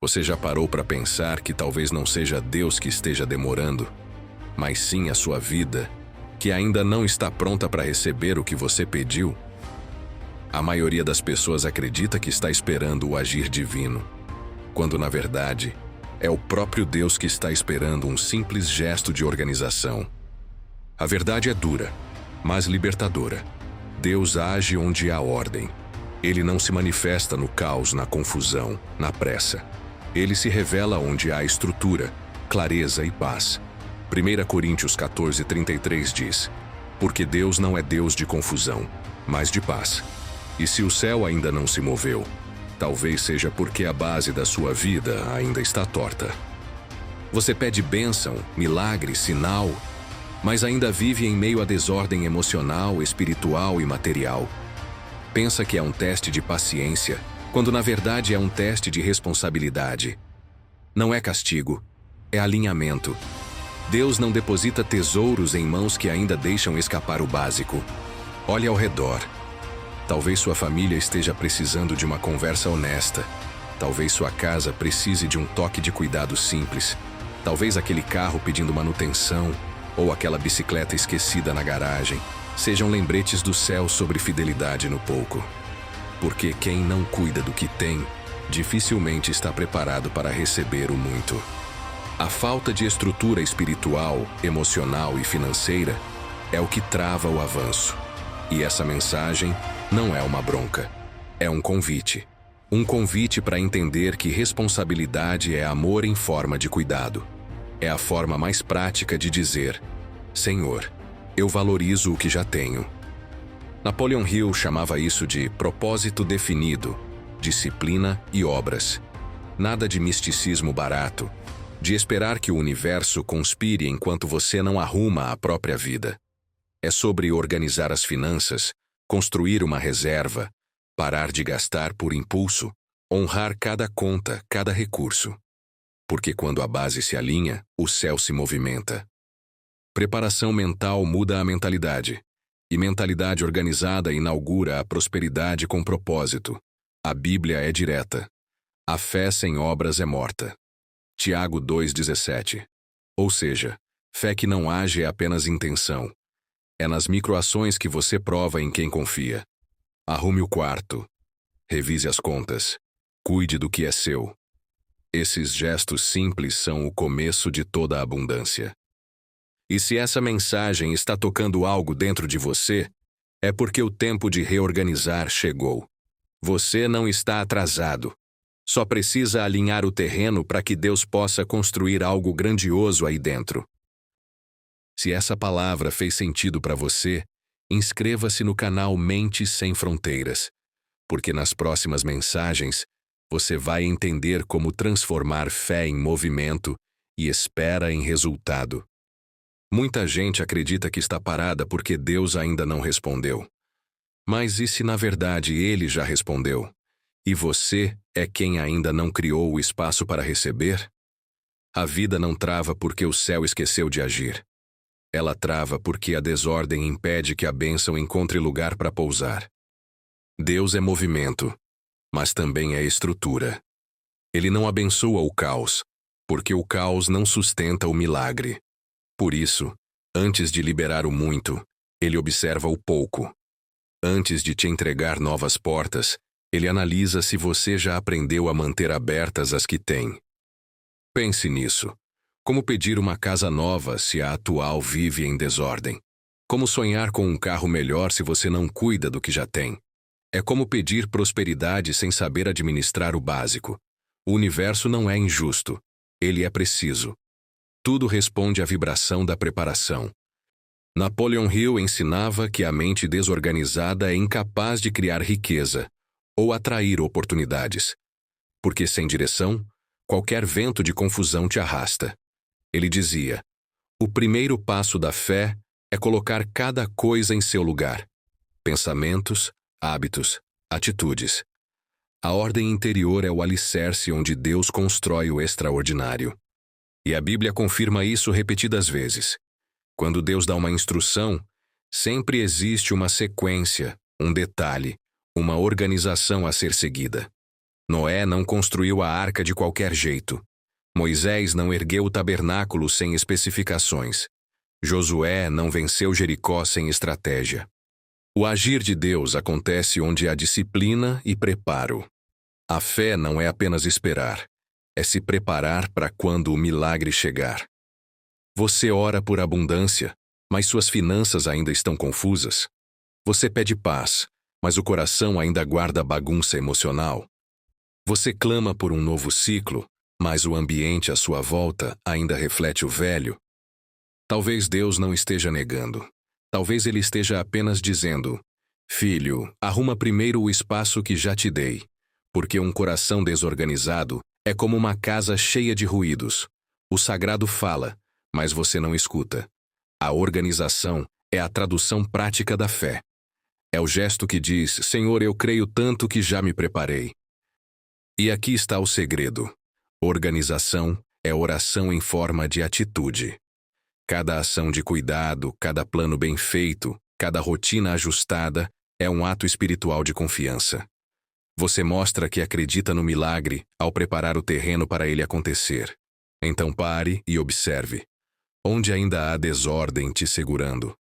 Você já parou para pensar que talvez não seja Deus que esteja demorando, mas sim a sua vida, que ainda não está pronta para receber o que você pediu? A maioria das pessoas acredita que está esperando o agir divino, quando na verdade é o próprio Deus que está esperando um simples gesto de organização. A verdade é dura, mas libertadora. Deus age onde há ordem. Ele não se manifesta no caos, na confusão, na pressa. Ele se revela onde há estrutura, clareza e paz. 1 Coríntios 14:33 diz: porque Deus não é Deus de confusão, mas de paz. E se o céu ainda não se moveu, talvez seja porque a base da sua vida ainda está torta. Você pede bênção, milagre, sinal, mas ainda vive em meio à desordem emocional, espiritual e material. Pensa que é um teste de paciência, quando na verdade é um teste de responsabilidade. Não é castigo, é alinhamento. Deus não deposita tesouros em mãos que ainda deixam escapar o básico. Olhe ao redor. Talvez sua família esteja precisando de uma conversa honesta. Talvez sua casa precise de um toque de cuidado simples. Talvez aquele carro pedindo manutenção ou aquela bicicleta esquecida na garagem sejam lembretes do céu sobre fidelidade no pouco. Porque quem não cuida do que tem, dificilmente está preparado para receber o muito. A falta de estrutura espiritual, emocional e financeira é o que trava o avanço. E essa mensagem não é uma bronca, é um convite. Um convite para entender que responsabilidade é amor em forma de cuidado. É a forma mais prática de dizer: Senhor, eu valorizo o que já tenho. Napoleon Hill chamava isso de propósito definido, disciplina e obras. Nada de misticismo barato, de esperar que o universo conspire enquanto você não arruma a própria vida. É sobre organizar as finanças, construir uma reserva, parar de gastar por impulso, honrar cada conta, cada recurso. Porque quando a base se alinha, o céu se movimenta. Preparação mental muda a mentalidade, e mentalidade organizada inaugura a prosperidade com propósito. A Bíblia é direta. A fé sem obras é morta. Tiago 2,17. Ou seja, fé que não age é apenas intenção. É nas microações que você prova em quem confia. Arrume o quarto. Revise as contas. Cuide do que é seu. Esses gestos simples são o começo de toda a abundância. E se essa mensagem está tocando algo dentro de você, é porque o tempo de reorganizar chegou. Você não está atrasado. Só precisa alinhar o terreno para que Deus possa construir algo grandioso aí dentro. Se essa palavra fez sentido para você, inscreva-se no canal Mentes Sem Fronteiras, porque nas próximas mensagens você vai entender como transformar fé em movimento e espera em resultado. Muita gente acredita que está parada porque Deus ainda não respondeu. Mas e se na verdade Ele já respondeu? E você é quem ainda não criou o espaço para receber? A vida não trava porque o céu esqueceu de agir. Ela trava porque a desordem impede que a bênção encontre lugar para pousar. Deus é movimento, mas também é estrutura. Ele não abençoa o caos, porque o caos não sustenta o milagre. Por isso, antes de liberar o muito, ele observa o pouco. Antes de te entregar novas portas, ele analisa se você já aprendeu a manter abertas as que tem. Pense nisso. Como pedir uma casa nova se a atual vive em desordem? Como sonhar com um carro melhor se você não cuida do que já tem? É como pedir prosperidade sem saber administrar o básico. O universo não é injusto. Ele é preciso. Tudo responde à vibração da preparação. Napoleon Hill ensinava que a mente desorganizada é incapaz de criar riqueza ou atrair oportunidades. Porque sem direção, qualquer vento de confusão te arrasta. Ele dizia: o primeiro passo da fé é colocar cada coisa em seu lugar. Pensamentos, hábitos, atitudes. A ordem interior é o alicerce onde Deus constrói o extraordinário. E a Bíblia confirma isso repetidas vezes. Quando Deus dá uma instrução, sempre existe uma sequência, um detalhe, uma organização a ser seguida. Noé não construiu a arca de qualquer jeito. Moisés não ergueu o tabernáculo sem especificações. Josué não venceu Jericó sem estratégia. O agir de Deus acontece onde há disciplina e preparo. A fé não é apenas esperar, é se preparar para quando o milagre chegar. Você ora por abundância, mas suas finanças ainda estão confusas. Você pede paz, mas o coração ainda guarda bagunça emocional. Você clama por um novo ciclo, mas o ambiente à sua volta ainda reflete o velho. Talvez Deus não esteja negando. Talvez Ele esteja apenas dizendo: Filho, arruma primeiro o espaço que já te dei, porque um coração desorganizado é como uma casa cheia de ruídos. O sagrado fala, mas você não escuta. A organização é a tradução prática da fé. É o gesto que diz: Senhor, eu creio tanto que já me preparei. E aqui está o segredo. Organização é oração em forma de atitude. Cada ação de cuidado, cada plano bem feito, cada rotina ajustada é um ato espiritual de confiança. Você mostra que acredita no milagre ao preparar o terreno para ele acontecer. Então pare e observe. Onde ainda há desordem te segurando?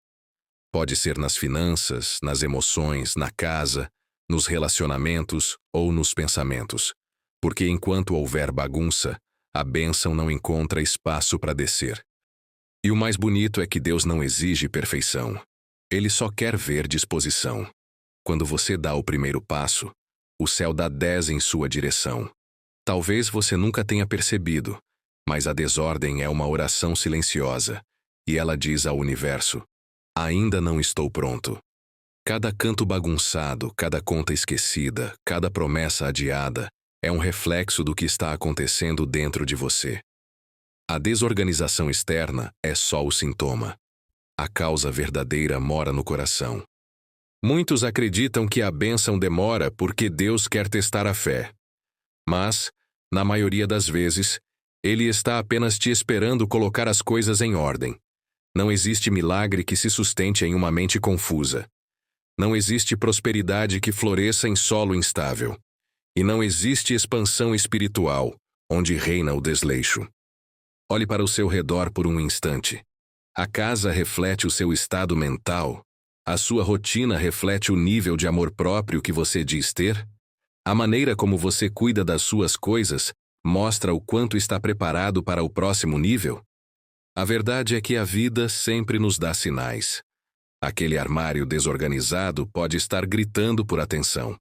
Pode ser nas finanças, nas emoções, na casa, nos relacionamentos ou nos pensamentos. Porque enquanto houver bagunça, a bênção não encontra espaço para descer. E o mais bonito é que Deus não exige perfeição. Ele só quer ver disposição. Quando você dá o primeiro passo, o céu dá 10 em sua direção. Talvez você nunca tenha percebido, mas a desordem é uma oração silenciosa, e ela diz ao universo: ainda não estou pronto. Cada canto bagunçado, cada conta esquecida, cada promessa adiada é um reflexo do que está acontecendo dentro de você. A desorganização externa é só o sintoma. A causa verdadeira mora no coração. Muitos acreditam que a bênção demora porque Deus quer testar a fé. Mas, na maioria das vezes, Ele está apenas te esperando colocar as coisas em ordem. Não existe milagre que se sustente em uma mente confusa. Não existe prosperidade que floresça em solo instável. E não existe expansão espiritual, onde reina o desleixo. Olhe para o seu redor por um instante. A casa reflete o seu estado mental. A sua rotina reflete o nível de amor próprio que você diz ter. A maneira como você cuida das suas coisas mostra o quanto está preparado para o próximo nível. A verdade é que a vida sempre nos dá sinais. Aquele armário desorganizado pode estar gritando por atenção.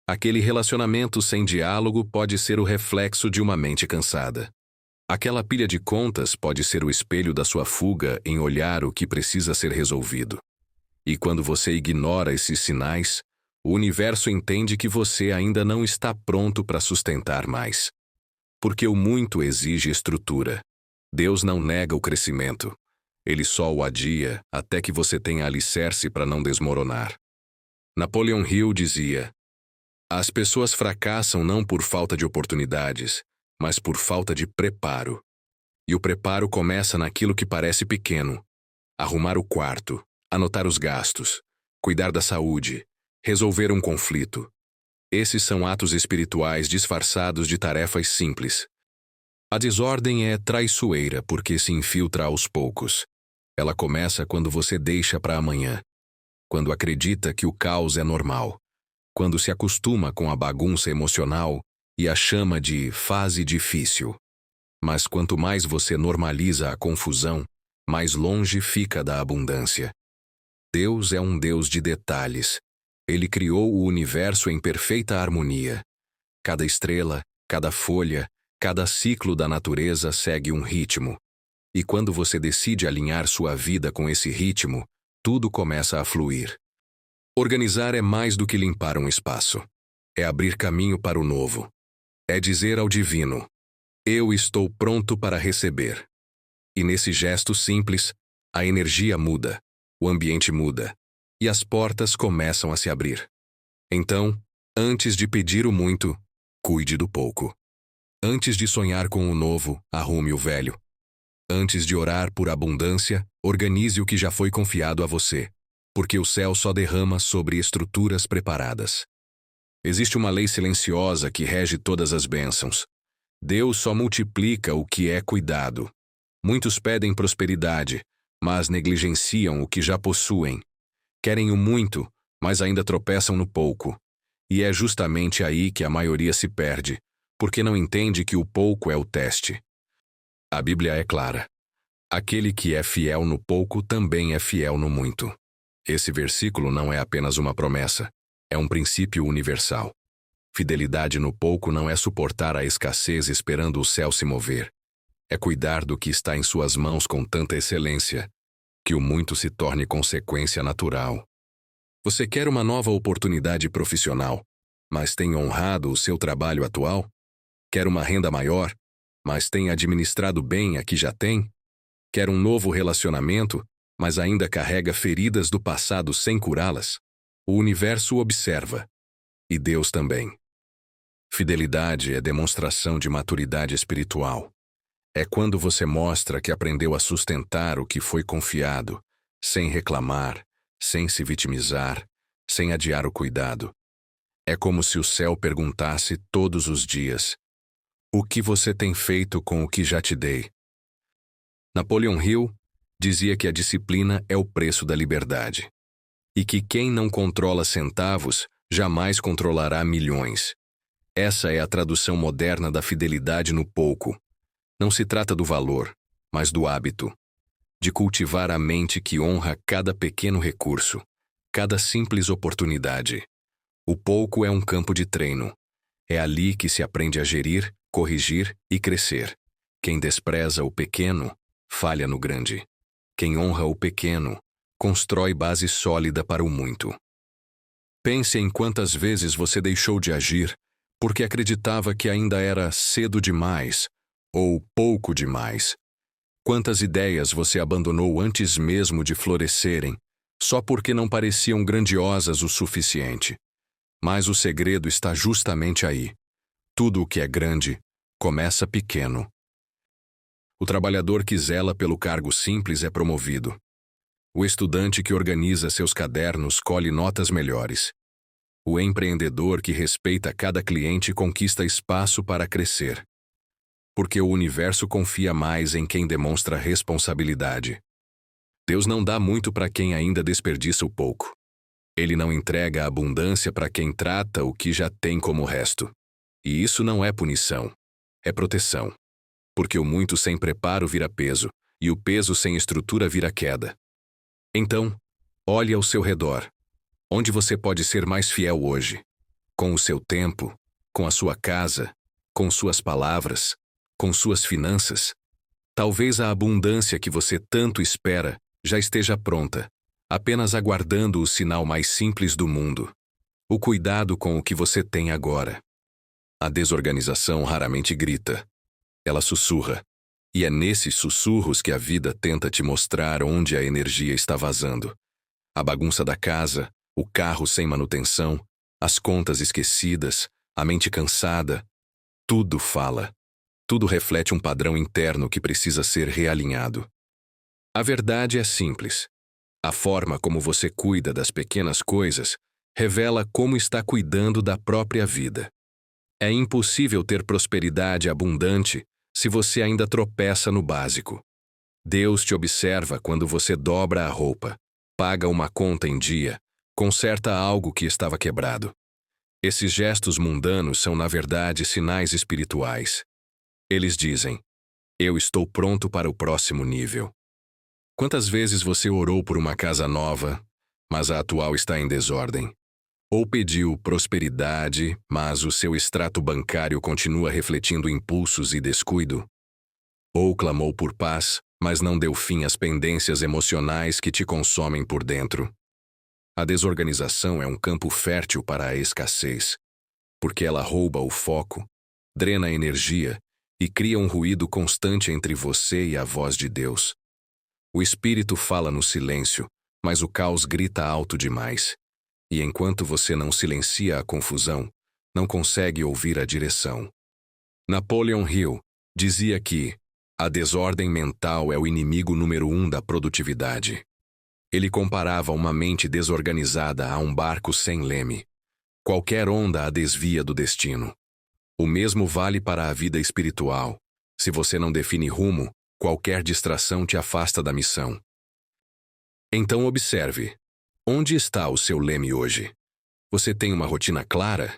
Aquele relacionamento sem diálogo pode ser o reflexo de uma mente cansada. Aquela pilha de contas pode ser o espelho da sua fuga em olhar o que precisa ser resolvido. E quando você ignora esses sinais, o universo entende que você ainda não está pronto para sustentar mais. Porque o muito exige estrutura. Deus não nega o crescimento. Ele só o adia até que você tenha alicerce para não desmoronar. Napoleon Hill dizia: as pessoas fracassam não por falta de oportunidades, mas por falta de preparo. E o preparo começa naquilo que parece pequeno. Arrumar o quarto, anotar os gastos, cuidar da saúde, resolver um conflito. Esses são atos espirituais disfarçados de tarefas simples. A desordem é traiçoeira porque se infiltra aos poucos. Ela começa quando você deixa para amanhã. Quando acredita que o caos é normal. Quando se acostuma com a bagunça emocional e a chama de fase difícil. Mas quanto mais você normaliza a confusão, mais longe fica da abundância. Deus é um Deus de detalhes. Ele criou o universo em perfeita harmonia. Cada estrela, cada folha, cada ciclo da natureza segue um ritmo. E quando você decide alinhar sua vida com esse ritmo, tudo começa a fluir. Organizar é mais do que limpar um espaço. É abrir caminho para o novo. É dizer ao divino: eu estou pronto para receber. E nesse gesto simples, a energia muda, o ambiente muda, e as portas começam a se abrir. Então, antes de pedir o muito, cuide do pouco. Antes de sonhar com o novo, arrume o velho. Antes de orar por abundância, organize o que já foi confiado a você, porque o céu só derrama sobre estruturas preparadas. Existe uma lei silenciosa que rege todas as bênçãos. Deus só multiplica o que é cuidado. Muitos pedem prosperidade, mas negligenciam o que já possuem. Querem o muito, mas ainda tropeçam no pouco. E é justamente aí que a maioria se perde, porque não entende que o pouco é o teste. A Bíblia é clara. Aquele que é fiel no pouco também é fiel no muito. Esse versículo não é apenas uma promessa, é um princípio universal. Fidelidade no pouco não é suportar a escassez esperando o céu se mover. É cuidar do que está em suas mãos com tanta excelência, que o muito se torne consequência natural. Você quer uma nova oportunidade profissional, mas tem honrado o seu trabalho atual? Quer uma renda maior, mas tem administrado bem a que já tem? Quer um novo relacionamento, mas ainda carrega feridas do passado sem curá-las? O universo observa. E Deus também. Fidelidade é demonstração de maturidade espiritual. É quando você mostra que aprendeu a sustentar o que foi confiado, sem reclamar, sem se vitimizar, sem adiar o cuidado. É como se o céu perguntasse todos os dias: o que você tem feito com o que já te dei? Napoleon Hill dizia que a disciplina é o preço da liberdade. E que quem não controla centavos jamais controlará milhões. Essa é a tradução moderna da fidelidade no pouco. Não se trata do valor, mas do hábito. De cultivar a mente que honra cada pequeno recurso, cada simples oportunidade. O pouco é um campo de treino. É ali que se aprende a gerir, corrigir e crescer. Quem despreza o pequeno, falha no grande. Quem honra o pequeno, constrói base sólida para o muito. Pense em quantas vezes você deixou de agir porque acreditava que ainda era cedo demais ou pouco demais. Quantas ideias você abandonou antes mesmo de florescerem, só porque não pareciam grandiosas o suficiente. Mas o segredo está justamente aí. Tudo o que é grande começa pequeno. O trabalhador que zela pelo cargo simples é promovido. O estudante que organiza seus cadernos colhe notas melhores. O empreendedor que respeita cada cliente conquista espaço para crescer. Porque o universo confia mais em quem demonstra responsabilidade. Deus não dá muito para quem ainda desperdiça o pouco. Ele não entrega a abundância para quem trata o que já tem como resto. E isso não é punição, é proteção. Porque o muito sem preparo vira peso, e o peso sem estrutura vira queda. Então, olhe ao seu redor. Onde você pode ser mais fiel hoje? Com o seu tempo, com a sua casa, com suas palavras, com suas finanças? Talvez a abundância que você tanto espera já esteja pronta, apenas aguardando o sinal mais simples do mundo. O cuidado com o que você tem agora. A desorganização raramente grita. Ela sussurra. E é nesses sussurros que a vida tenta te mostrar onde a energia está vazando. A bagunça da casa, o carro sem manutenção, as contas esquecidas, a mente cansada. Tudo fala. Tudo reflete um padrão interno que precisa ser realinhado. A verdade é simples. A forma como você cuida das pequenas coisas revela como está cuidando da própria vida. É impossível ter prosperidade abundante se você ainda tropeça no básico. Deus te observa quando você dobra a roupa, paga uma conta em dia, conserta algo que estava quebrado. Esses gestos mundanos são, na verdade, sinais espirituais. Eles dizem: eu estou pronto para o próximo nível. Quantas vezes você orou por uma casa nova, mas a atual está em desordem? Ou pediu prosperidade, mas o seu extrato bancário continua refletindo impulsos e descuido? Ou clamou por paz, mas não deu fim às pendências emocionais que te consomem por dentro? A desorganização é um campo fértil para a escassez, porque ela rouba o foco, drena a energia e cria um ruído constante entre você e a voz de Deus. O espírito fala no silêncio, mas o caos grita alto demais. E enquanto você não silencia a confusão, não consegue ouvir a direção. Napoleon Hill dizia que a desordem mental é o inimigo número 1 da produtividade. Ele comparava uma mente desorganizada a um barco sem leme. Qualquer onda a desvia do destino. O mesmo vale para a vida espiritual. Se você não define rumo, qualquer distração te afasta da missão. Então observe. Onde está o seu leme hoje? Você tem uma rotina clara?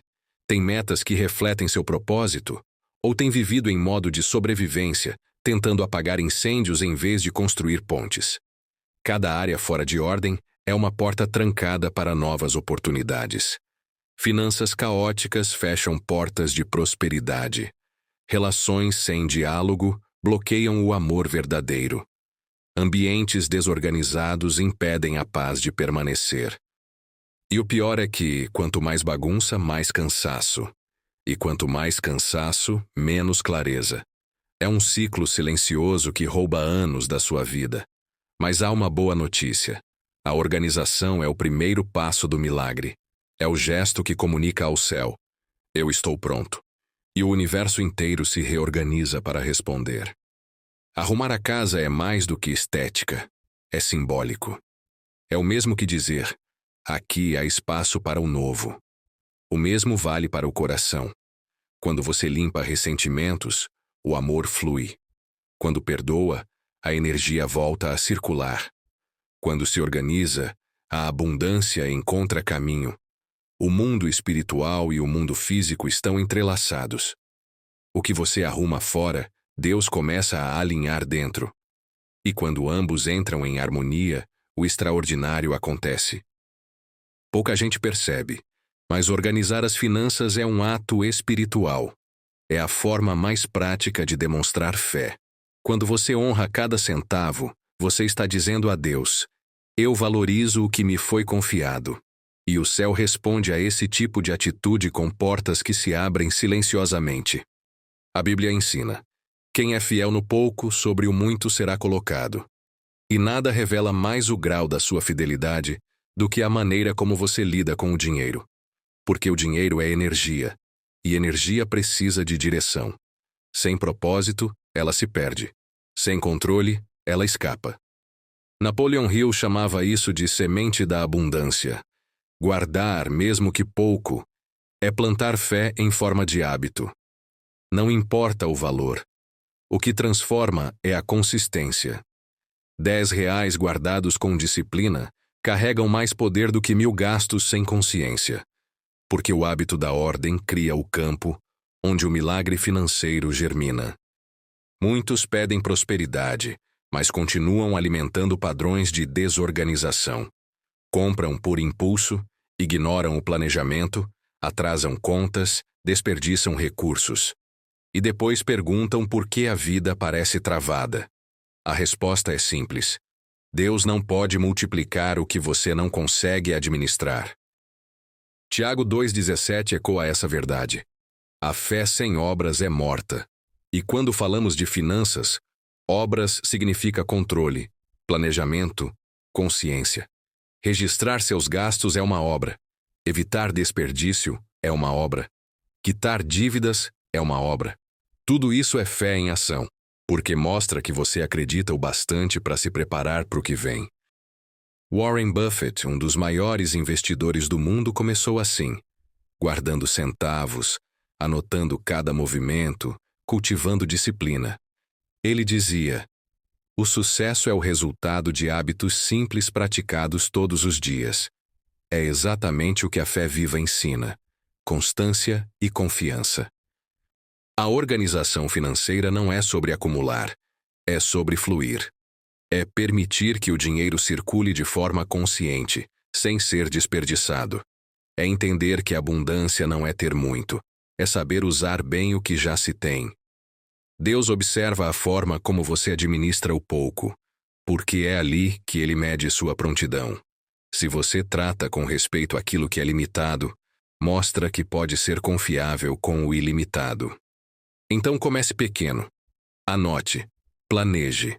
Tem metas que refletem seu propósito? Ou tem vivido em modo de sobrevivência, tentando apagar incêndios em vez de construir pontes? Cada área fora de ordem é uma porta trancada para novas oportunidades. Finanças caóticas fecham portas de prosperidade. Relações sem diálogo bloqueiam o amor verdadeiro. Ambientes desorganizados impedem a paz de permanecer. E o pior é que, quanto mais bagunça, mais cansaço. E quanto mais cansaço, menos clareza. É um ciclo silencioso que rouba anos da sua vida. Mas há uma boa notícia. A organização é o primeiro passo do milagre. É o gesto que comunica ao céu: eu estou pronto. E o universo inteiro se reorganiza para responder. Arrumar a casa é mais do que estética. É simbólico. É o mesmo que dizer: aqui há espaço para o novo. O mesmo vale para o coração. Quando você limpa ressentimentos, o amor flui. Quando perdoa, a energia volta a circular. Quando se organiza, a abundância encontra caminho. O mundo espiritual e o mundo físico estão entrelaçados. O que você arruma fora, Deus começa a alinhar dentro. E quando ambos entram em harmonia, o extraordinário acontece. Pouca gente percebe, mas organizar as finanças é um ato espiritual. É a forma mais prática de demonstrar fé. Quando você honra cada centavo, você está dizendo a Deus: eu valorizo o que me foi confiado. E o céu responde a esse tipo de atitude com portas que se abrem silenciosamente. A Bíblia ensina: quem é fiel no pouco, sobre o muito será colocado. E nada revela mais o grau da sua fidelidade do que a maneira como você lida com o dinheiro. Porque o dinheiro é energia, e energia precisa de direção. Sem propósito, ela se perde. Sem controle, ela escapa. Napoleon Hill chamava isso de semente da abundância. Guardar, mesmo que pouco, é plantar fé em forma de hábito. Não importa o valor. O que transforma é a consistência. R$ 10 guardados com disciplina carregam mais poder do que 1000 gastos sem consciência. Porque o hábito da ordem cria o campo onde o milagre financeiro germina. Muitos pedem prosperidade, mas continuam alimentando padrões de desorganização. Compram por impulso, ignoram o planejamento, atrasam contas, desperdiçam recursos. E depois perguntam por que a vida parece travada. A resposta é simples: Deus não pode multiplicar o que você não consegue administrar. Tiago 2,17 ecoa essa verdade. A fé sem obras é morta. E quando falamos de finanças, obras significa controle, planejamento, consciência. Registrar seus gastos é uma obra. Evitar desperdício é uma obra. Quitar dívidas é uma obra. Tudo isso é fé em ação, porque mostra que você acredita o bastante para se preparar para o que vem. Warren Buffett, um dos maiores investidores do mundo, começou assim, guardando centavos, anotando cada movimento, cultivando disciplina. Ele dizia: o sucesso é o resultado de hábitos simples praticados todos os dias. É exatamente o que a fé viva ensina: constância e confiança. A organização financeira não é sobre acumular, é sobre fluir. É permitir que o dinheiro circule de forma consciente, sem ser desperdiçado. É entender que abundância não é ter muito, é saber usar bem o que já se tem. Deus observa a forma como você administra o pouco, porque é ali que Ele mede sua prontidão. Se você trata com respeito aquilo que é limitado, mostra que pode ser confiável com o ilimitado. Então comece pequeno. Anote, planeje.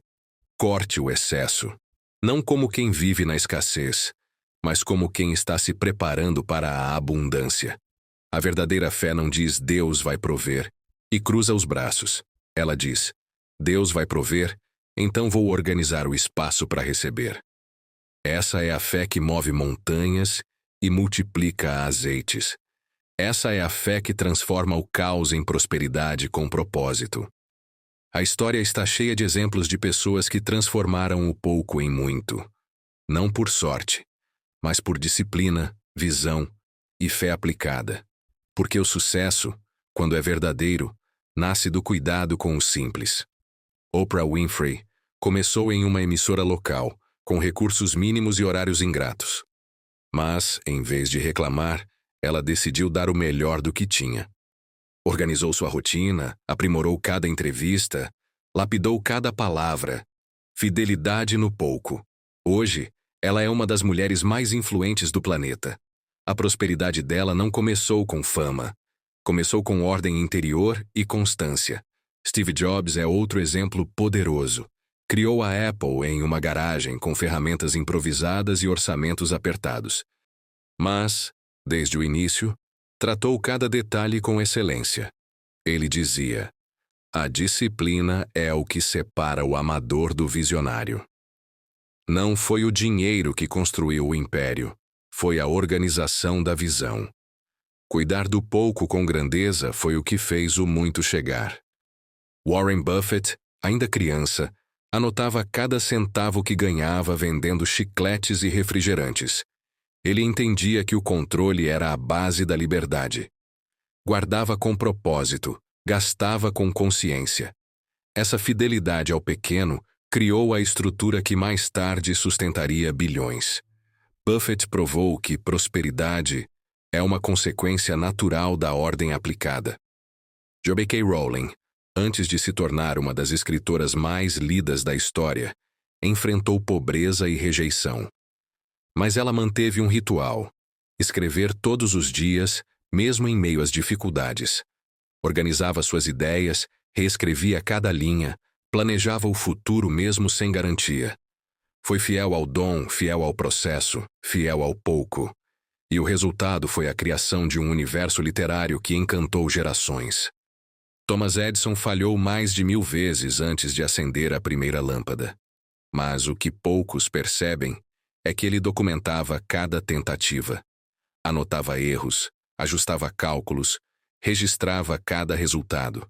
Corte o excesso, não como quem vive na escassez, mas como quem está se preparando para a abundância. A verdadeira fé não diz Deus vai prover e cruza os braços. Ela diz: Deus vai prover, então vou organizar o espaço para receber. Essa é a fé que move montanhas e multiplica azeites. Essa é a fé que transforma o caos em prosperidade com propósito. A história está cheia de exemplos de pessoas que transformaram o pouco em muito. Não por sorte, mas por disciplina, visão e fé aplicada. Porque o sucesso, quando é verdadeiro, nasce do cuidado com o simples. Oprah Winfrey começou em uma emissora local, com recursos mínimos e horários ingratos. Mas, em vez de reclamar, ela decidiu dar o melhor do que tinha. Organizou sua rotina, aprimorou cada entrevista, lapidou cada palavra. Fidelidade no pouco. Hoje, ela é uma das mulheres mais influentes do planeta. A prosperidade dela não começou com fama. Começou com ordem interior e constância. Steve Jobs é outro exemplo poderoso. Criou a Apple em uma garagem com ferramentas improvisadas e orçamentos apertados. Mas, desde o início, tratou cada detalhe com excelência. Ele dizia: a disciplina é o que separa o amador do visionário. Não foi o dinheiro que construiu o império, foi a organização da visão. Cuidar do pouco com grandeza foi o que fez o muito chegar. Warren Buffett, ainda criança, anotava cada centavo que ganhava vendendo chicletes e refrigerantes. Ele entendia que o controle era a base da liberdade. Guardava com propósito, gastava com consciência. Essa fidelidade ao pequeno criou a estrutura que mais tarde sustentaria bilhões. Buffett provou que prosperidade é uma consequência natural da ordem aplicada. J.K. Rowling, antes de se tornar uma das escritoras mais lidas da história, enfrentou pobreza e rejeição. Mas ela manteve um ritual: escrever todos os dias, mesmo em meio às dificuldades. Organizava suas ideias, reescrevia cada linha, planejava o futuro mesmo sem garantia. Foi fiel ao dom, fiel ao processo, fiel ao pouco. E o resultado foi a criação de um universo literário que encantou gerações. Thomas Edison falhou mais de 1000 vezes antes de acender a primeira lâmpada. Mas o que poucos percebem é que ele documentava cada tentativa. Anotava erros, ajustava cálculos, registrava cada resultado.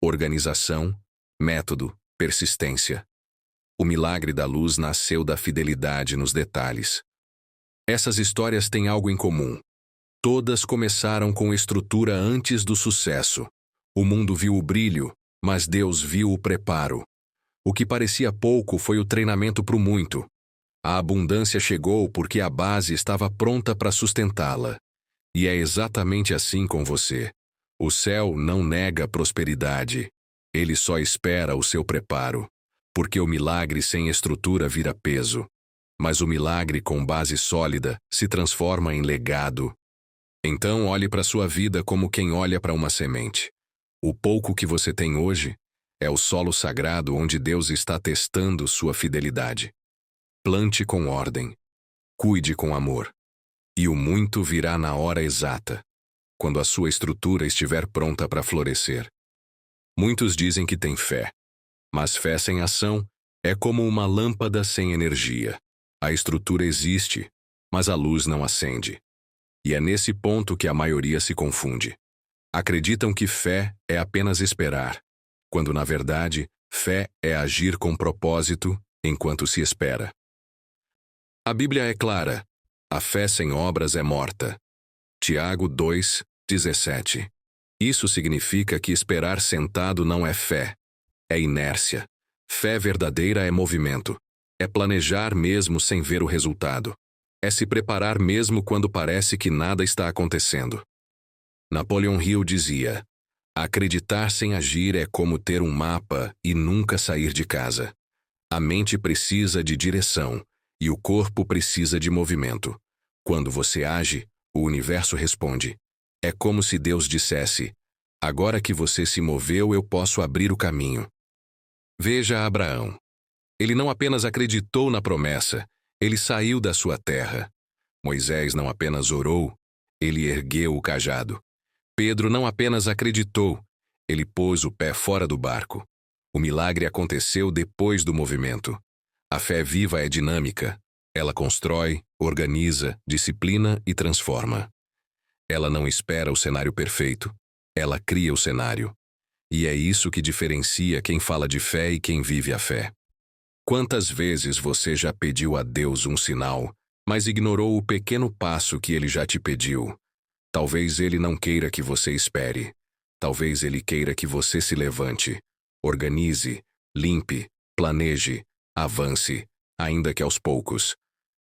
Organização, método, persistência. O milagre da luz nasceu da fidelidade nos detalhes. Essas histórias têm algo em comum. Todas começaram com estrutura antes do sucesso. O mundo viu o brilho, mas Deus viu o preparo. O que parecia pouco foi o treinamento para o muito. A abundância chegou porque a base estava pronta para sustentá-la. E é exatamente assim com você. O céu não nega prosperidade. Ele só espera o seu preparo. Porque o milagre sem estrutura vira peso. Mas o milagre com base sólida se transforma em legado. Então olhe para sua vida como quem olha para uma semente. O pouco que você tem hoje é o solo sagrado onde Deus está testando sua fidelidade. Plante com ordem. Cuide com amor. E o muito virá na hora exata, quando a sua estrutura estiver pronta para florescer. Muitos dizem que têm fé, mas fé sem ação é como uma lâmpada sem energia. A estrutura existe, mas a luz não acende. E é nesse ponto que a maioria se confunde. Acreditam que fé é apenas esperar, quando na verdade, fé é agir com propósito enquanto se espera. A Bíblia é clara: a fé sem obras é morta. Tiago 2:17. Isso significa que esperar sentado não é fé, é inércia. Fé verdadeira é movimento. É planejar mesmo sem ver o resultado. É se preparar mesmo quando parece que nada está acontecendo. Napoleon Hill dizia: acreditar sem agir é como ter um mapa e nunca sair de casa. A mente precisa de direção e o corpo precisa de movimento. Quando você age, o universo responde. É como se Deus dissesse: agora que você se moveu, eu posso abrir o caminho. Veja Abraão. Ele não apenas acreditou na promessa, ele saiu da sua terra. Moisés não apenas orou, ele ergueu o cajado. Pedro não apenas acreditou, ele pôs o pé fora do barco. O milagre aconteceu depois do movimento. A fé viva é dinâmica. Ela constrói, organiza, disciplina e transforma. Ela não espera o cenário perfeito. Ela cria o cenário. E é isso que diferencia quem fala de fé e quem vive a fé. Quantas vezes você já pediu a Deus um sinal, mas ignorou o pequeno passo que ele já te pediu? Talvez ele não queira que você espere. Talvez ele queira que você se levante, organize, limpe, planeje, avance, ainda que aos poucos.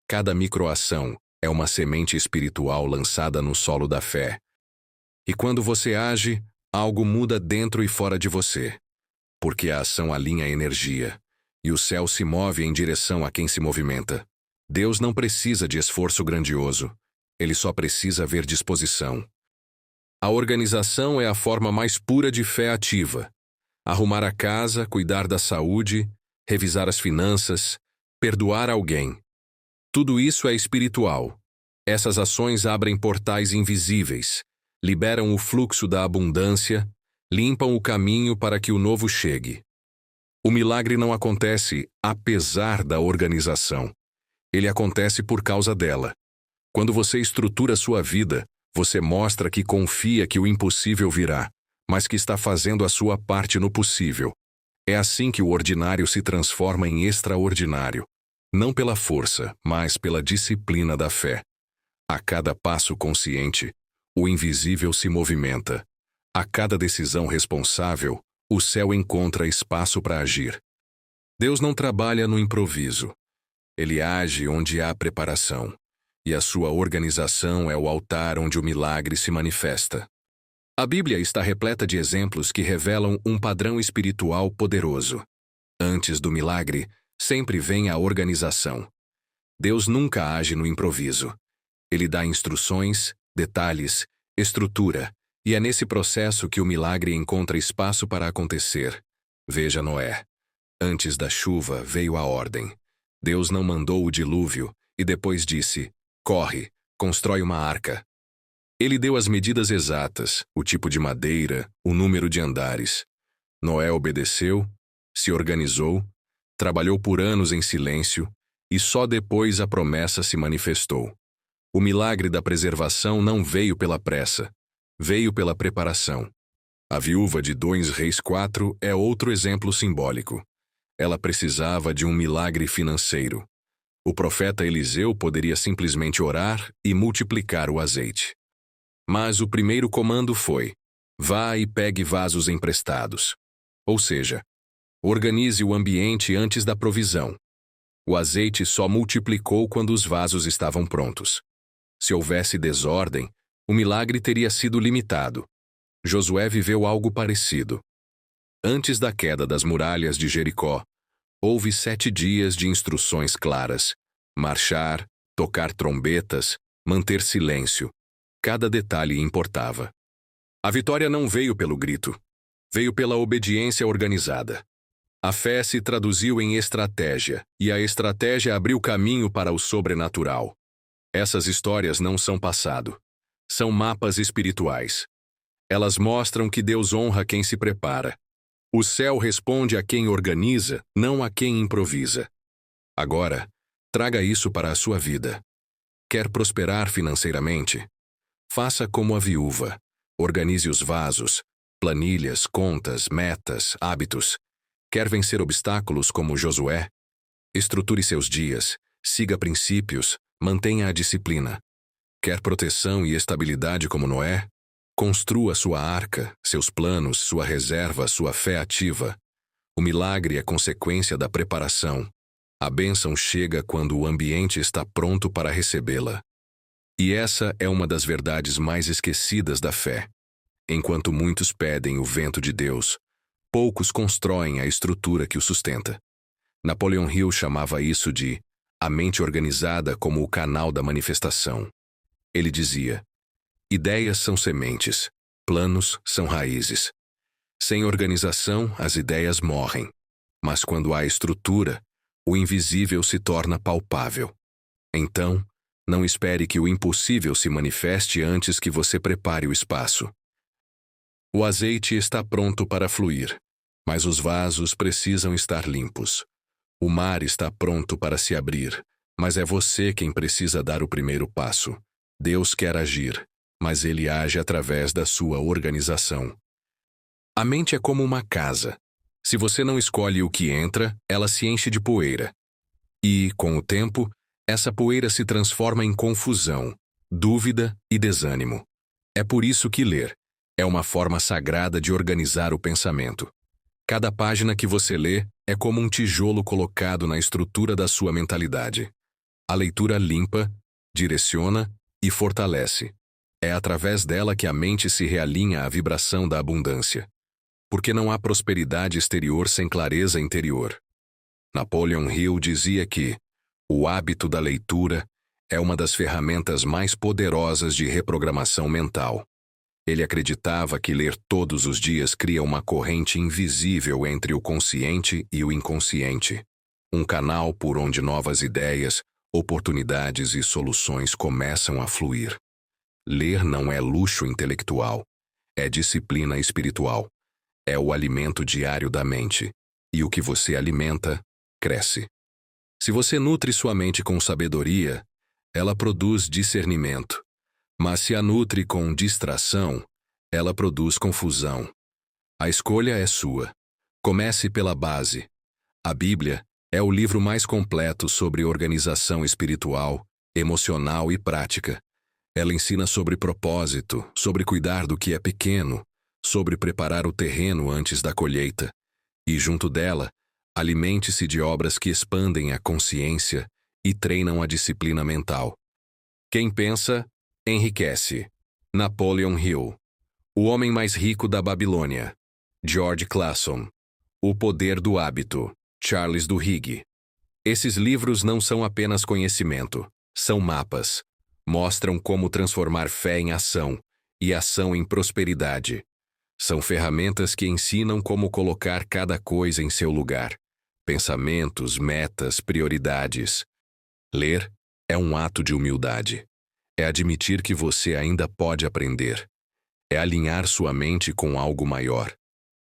Cada microação é uma semente espiritual lançada no solo da fé. E quando você age, algo muda dentro e fora de você. Porque a ação alinha a energia, e o céu se move em direção a quem se movimenta. Deus não precisa de esforço grandioso. Ele só precisa ver disposição. A organização é a forma mais pura de fé ativa. Arrumar a casa, cuidar da saúde, revisar as finanças, perdoar alguém. Tudo isso é espiritual. Essas ações abrem portais invisíveis, liberam o fluxo da abundância, limpam o caminho para que o novo chegue. O milagre não acontece apesar da organização. Ele acontece por causa dela. Quando você estrutura sua vida, você mostra que confia que o impossível virá, mas que está fazendo a sua parte no possível. É assim que o ordinário se transforma em extraordinário. Não pela força, mas pela disciplina da fé. A cada passo consciente, o invisível se movimenta. A cada decisão responsável, o céu encontra espaço para agir. Deus não trabalha no improviso. Ele age onde há preparação. E a sua organização é o altar onde o milagre se manifesta. A Bíblia está repleta de exemplos que revelam um padrão espiritual poderoso. Antes do milagre, sempre vem a organização. Deus nunca age no improviso. Ele dá instruções, detalhes, estrutura, e é nesse processo que o milagre encontra espaço para acontecer. Veja Noé. Antes da chuva veio a ordem. Deus não mandou o dilúvio e depois disse: corre, constrói uma arca. Ele deu as medidas exatas, o tipo de madeira, o número de andares. Noé obedeceu, se organizou, trabalhou por anos em silêncio e só depois a promessa se manifestou. O milagre da preservação não veio pela pressa, veio pela preparação. A viúva de 2 Reis 4 é outro exemplo simbólico. Ela precisava de um milagre financeiro. O profeta Eliseu poderia simplesmente orar e multiplicar o azeite. Mas o primeiro comando foi: vá e pegue vasos emprestados. Ou seja, organize o ambiente antes da provisão. O azeite só multiplicou quando os vasos estavam prontos. Se houvesse desordem, o milagre teria sido limitado. Josué viveu algo parecido. Antes da queda das muralhas de Jericó, houve 7 dias de instruções claras: marchar, tocar trombetas, manter silêncio. Cada detalhe importava. A vitória não veio pelo grito, veio pela obediência organizada. A fé se traduziu em estratégia, e a estratégia abriu caminho para o sobrenatural. Essas histórias não são passado. São mapas espirituais. Elas mostram que Deus honra quem se prepara. O céu responde a quem organiza, não a quem improvisa. Agora, traga isso para a sua vida. Quer prosperar financeiramente? Faça como a viúva. Organize os vasos, planilhas, contas, metas, hábitos. Quer vencer obstáculos como Josué? Estruture seus dias, siga princípios, mantenha a disciplina. Quer proteção e estabilidade como Noé? Construa sua arca, seus planos, sua reserva, sua fé ativa. O milagre é consequência da preparação. A bênção chega quando o ambiente está pronto para recebê-la. E essa é uma das verdades mais esquecidas da fé. Enquanto muitos pedem o vento de Deus, poucos constroem a estrutura que o sustenta. Napoleon Hill chamava isso de a mente organizada como o canal da manifestação. Ele dizia: ideias são sementes, planos são raízes. Sem organização, as ideias morrem. Mas quando há estrutura, o invisível se torna palpável. Então, não espere que o impossível se manifeste antes que você prepare o espaço. O azeite está pronto para fluir, mas os vasos precisam estar limpos. O mar está pronto para se abrir, mas é você quem precisa dar o primeiro passo. Deus quer agir, mas ele age através da sua organização. A mente é como uma casa. Se você não escolhe o que entra, ela se enche de poeira. E, com o tempo, essa poeira se transforma em confusão, dúvida e desânimo. É por isso que ler é uma forma sagrada de organizar o pensamento. Cada página que você lê é como um tijolo colocado na estrutura da sua mentalidade. A leitura limpa, direciona e fortalece. É através dela que a mente se realinha à vibração da abundância. Porque não há prosperidade exterior sem clareza interior. Napoleon Hill dizia que o hábito da leitura é uma das ferramentas mais poderosas de reprogramação mental. Ele acreditava que ler todos os dias cria uma corrente invisível entre o consciente e o inconsciente, um canal por onde novas ideias, oportunidades e soluções começam a fluir. Ler não é luxo intelectual, é disciplina espiritual. É o alimento diário da mente, e o que você alimenta, cresce. Se você nutre sua mente com sabedoria, ela produz discernimento. Mas se a nutre com distração, ela produz confusão. A escolha é sua. Comece pela base. A Bíblia é o livro mais completo sobre organização espiritual, emocional e prática. Ela ensina sobre propósito, sobre cuidar do que é pequeno, sobre preparar o terreno antes da colheita. E, junto dela, alimente-se de obras que expandem a consciência e treinam a disciplina mental. Quem pensa, enriquece. Napoleon Hill. O Homem Mais Rico da Babilônia. George Clason. O Poder do Hábito. Charles Duhigg. Esses livros não são apenas conhecimento, são mapas. Mostram como transformar fé em ação e ação em prosperidade. São ferramentas que ensinam como colocar cada coisa em seu lugar. Pensamentos, metas, prioridades. Ler é um ato de humildade. É admitir que você ainda pode aprender. É alinhar sua mente com algo maior.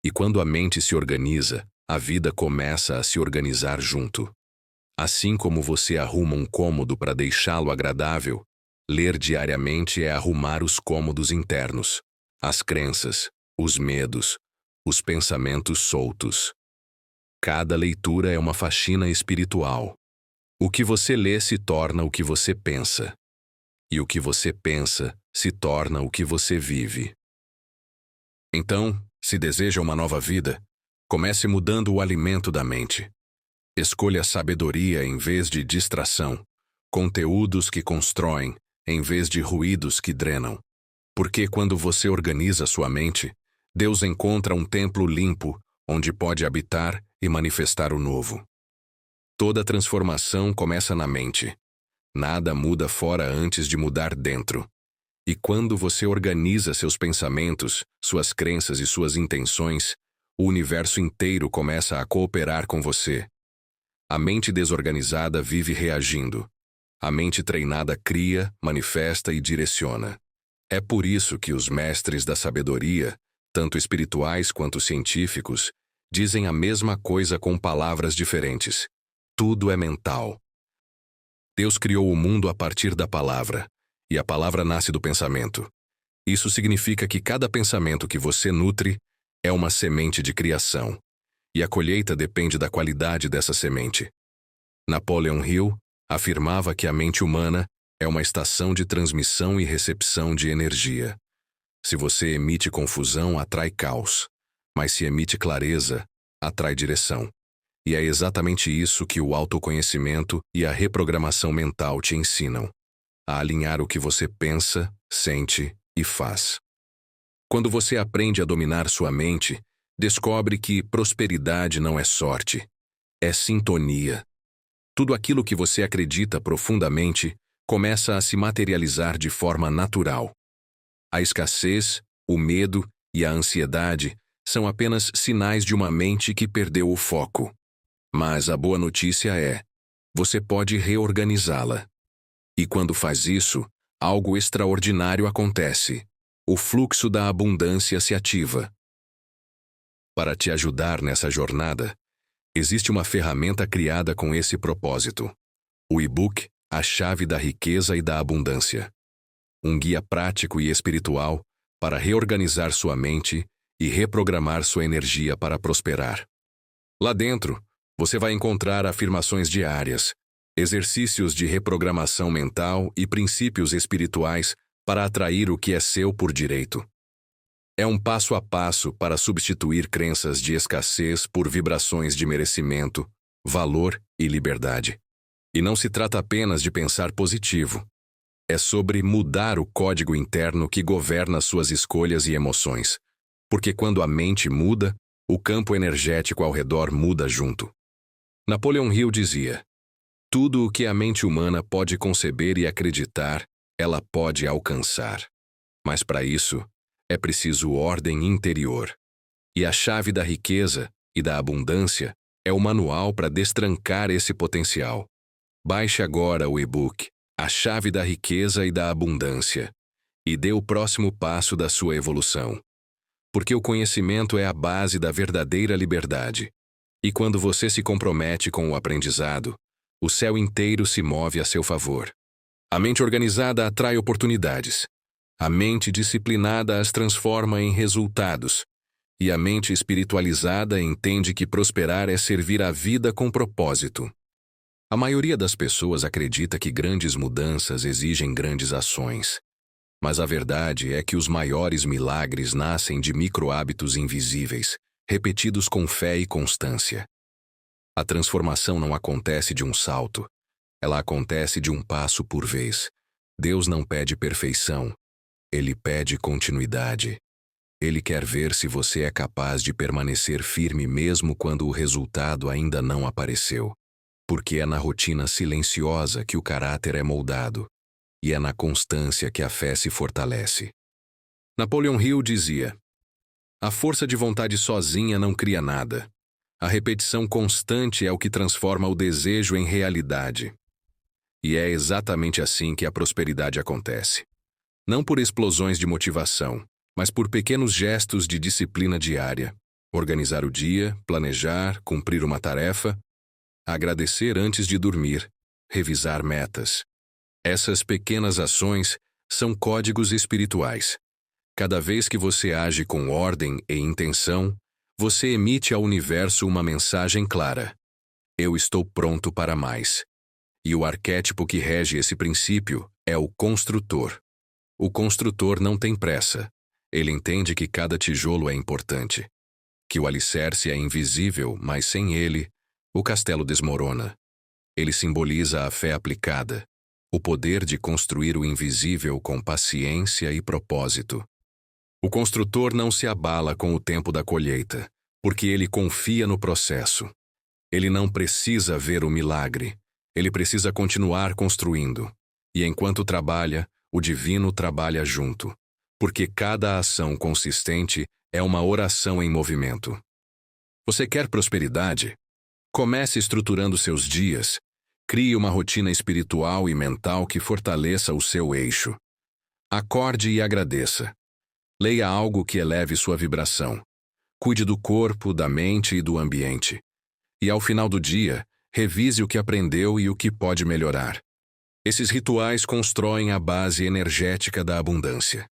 E quando a mente se organiza, a vida começa a se organizar junto. Assim como você arruma um cômodo para deixá-lo agradável, ler diariamente é arrumar os cômodos internos, as crenças, os medos, os pensamentos soltos. Cada leitura é uma faxina espiritual. O que você lê se torna o que você pensa. E o que você pensa se torna o que você vive. Então, se deseja uma nova vida, comece mudando o alimento da mente. Escolha sabedoria em vez de distração, conteúdos que constroem em vez de ruídos que drenam. Porque quando você organiza sua mente, Deus encontra um templo limpo onde pode habitar e manifestar o novo. Toda transformação começa na mente. Nada muda fora antes de mudar dentro. E quando você organiza seus pensamentos, suas crenças e suas intenções, o universo inteiro começa a cooperar com você. A mente desorganizada vive reagindo. A mente treinada cria, manifesta e direciona. É por isso que os mestres da sabedoria, tanto espirituais quanto científicos, dizem a mesma coisa com palavras diferentes. Tudo é mental. Deus criou o mundo a partir da palavra, e a palavra nasce do pensamento. Isso significa que cada pensamento que você nutre é uma semente de criação, e a colheita depende da qualidade dessa semente. Napoleon Hill afirmava que a mente humana é uma estação de transmissão e recepção de energia. Se você emite confusão, atrai caos, mas se emite clareza, atrai direção. E é exatamente isso que o autoconhecimento e a reprogramação mental te ensinam: a alinhar o que você pensa, sente e faz. Quando você aprende a dominar sua mente, descobre que prosperidade não é sorte, é sintonia. Tudo aquilo que você acredita profundamente começa a se materializar de forma natural. A escassez, o medo e a ansiedade são apenas sinais de uma mente que perdeu o foco. Mas a boa notícia é: você pode reorganizá-la. E quando faz isso, algo extraordinário acontece. O fluxo da abundância se ativa. Para te ajudar nessa jornada, existe uma ferramenta criada com esse propósito: o e-book A Chave da Riqueza e da Abundância. um guia prático e espiritual para reorganizar sua mente e reprogramar sua energia para prosperar. Lá dentro, você vai encontrar afirmações diárias, exercícios de reprogramação mental e princípios espirituais para atrair o que é seu por direito. É um passo a passo para substituir crenças de escassez por vibrações de merecimento, valor e liberdade. E não se trata apenas de pensar positivo. É sobre mudar o código interno que governa suas escolhas e emoções. Porque quando a mente muda, o campo energético ao redor muda junto. Napoleon Hill dizia: tudo o que a mente humana pode conceber e acreditar, ela pode alcançar. Mas para isso, é preciso ordem interior. E a chave da riqueza e da abundância é o manual para destrancar esse potencial. Baixe agora o e-book A Chave da Riqueza e da Abundância e dê o próximo passo da sua evolução. Porque o conhecimento é a base da verdadeira liberdade. E quando você se compromete com o aprendizado, o céu inteiro se move a seu favor. A mente organizada atrai oportunidades. A mente disciplinada as transforma em resultados. E a mente espiritualizada entende que prosperar é servir a vida com propósito. A maioria das pessoas acredita que grandes mudanças exigem grandes ações. Mas a verdade é que os maiores milagres nascem de micro-hábitos invisíveis, repetidos com fé e constância. A transformação não acontece de um salto. Ela acontece de um passo por vez. Deus não pede perfeição. Ele pede continuidade. Ele quer ver se você é capaz de permanecer firme mesmo quando o resultado ainda não apareceu. Porque é na rotina silenciosa que o caráter é moldado. E é na constância que a fé se fortalece. Napoleon Hill dizia: a força de vontade sozinha não cria nada. A repetição constante é o que transforma o desejo em realidade. E é exatamente assim que a prosperidade acontece. Não por explosões de motivação, mas por pequenos gestos de disciplina diária. Organizar o dia, planejar, cumprir uma tarefa, agradecer antes de dormir, revisar metas. Essas pequenas ações são códigos espirituais. Cada vez que você age com ordem e intenção, você emite ao universo uma mensagem clara: eu estou pronto para mais. E o arquétipo que rege esse princípio é o construtor. O construtor não tem pressa. Ele entende que cada tijolo é importante. Que o alicerce é invisível, mas sem ele, o castelo desmorona. Ele simboliza a fé aplicada, o poder de construir o invisível com paciência e propósito. O construtor não se abala com o tempo da colheita, porque ele confia no processo. Ele não precisa ver o milagre, ele precisa continuar construindo. E enquanto trabalha, o divino trabalha junto, porque cada ação consistente é uma oração em movimento. Você quer prosperidade? Comece estruturando seus dias. Crie uma rotina espiritual e mental que fortaleça o seu eixo. Acorde e agradeça. Leia algo que eleve sua vibração. Cuide do corpo, da mente e do ambiente. E ao final do dia, revise o que aprendeu e o que pode melhorar. Esses rituais constroem a base energética da abundância.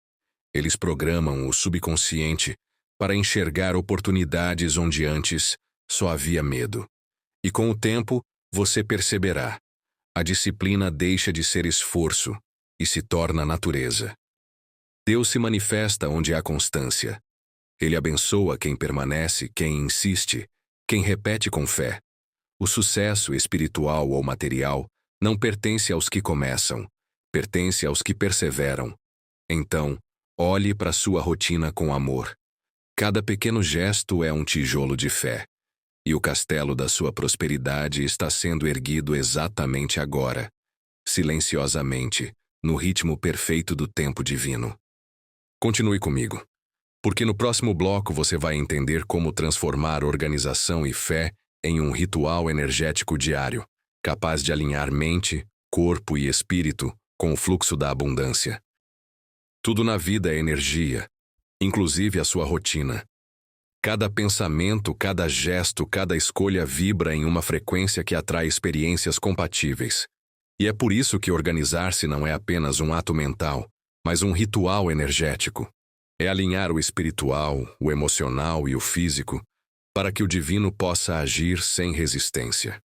Eles programam o subconsciente para enxergar oportunidades onde antes só havia medo. E com o tempo, você perceberá. A disciplina deixa de ser esforço e se torna natureza. Deus se manifesta onde há constância. Ele abençoa quem permanece, quem insiste, quem repete com fé. O sucesso espiritual ou material não pertence aos que começam, pertence aos que perseveram. Então, olhe para sua rotina com amor. Cada pequeno gesto é um tijolo de fé. E o castelo da sua prosperidade está sendo erguido exatamente agora, silenciosamente, no ritmo perfeito do tempo divino. Continue comigo, porque no próximo bloco você vai entender como transformar organização e fé em um ritual energético diário, capaz de alinhar mente, corpo e espírito com o fluxo da abundância. Tudo na vida é energia, inclusive a sua rotina. Cada pensamento, cada gesto, cada escolha vibra em uma frequência que atrai experiências compatíveis. E é por isso que organizar-se não é apenas um ato mental, mas um ritual energético. É alinhar o espiritual, o emocional e o físico para que o divino possa agir sem resistência.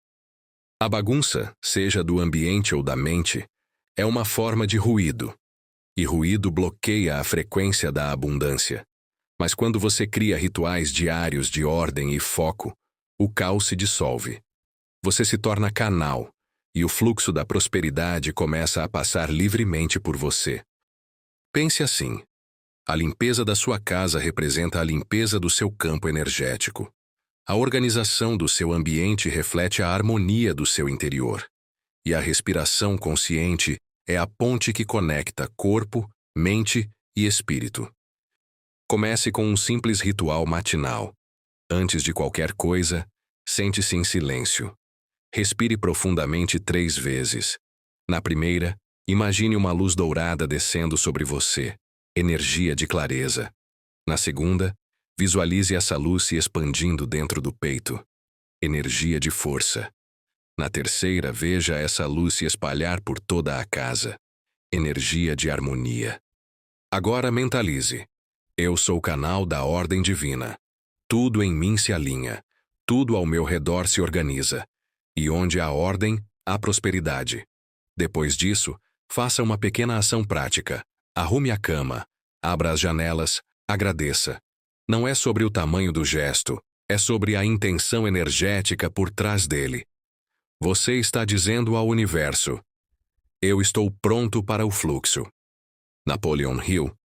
A bagunça, seja do ambiente ou da mente, é uma forma de ruído, e ruído bloqueia a frequência da abundância. Mas quando você cria rituais diários de ordem e foco, o caos se dissolve. Você se torna canal, e o fluxo da prosperidade começa a passar livremente por você. Pense assim: a limpeza da sua casa representa a limpeza do seu campo energético. A organização do seu ambiente reflete a harmonia do seu interior. E a respiração consciente é a ponte que conecta corpo, mente e espírito. Comece com um simples ritual matinal. Antes de qualquer coisa, sente-se em silêncio. Respire profundamente 3 vezes. Na primeira, imagine uma luz dourada descendo sobre você, energia de clareza. Na segunda, visualize essa luz se expandindo dentro do peito, energia de força. Na terceira, veja essa luz se espalhar por toda a casa, energia de harmonia. Agora mentalize: eu sou o canal da ordem divina. Tudo em mim se alinha, tudo ao meu redor se organiza. E onde há ordem, há prosperidade. Depois disso, faça uma pequena ação prática. Arrume a cama, abra as janelas, agradeça. Não é sobre o tamanho do gesto, é sobre a intenção energética por trás dele. Você está dizendo ao universo: eu estou pronto para o fluxo. Napoleon Hill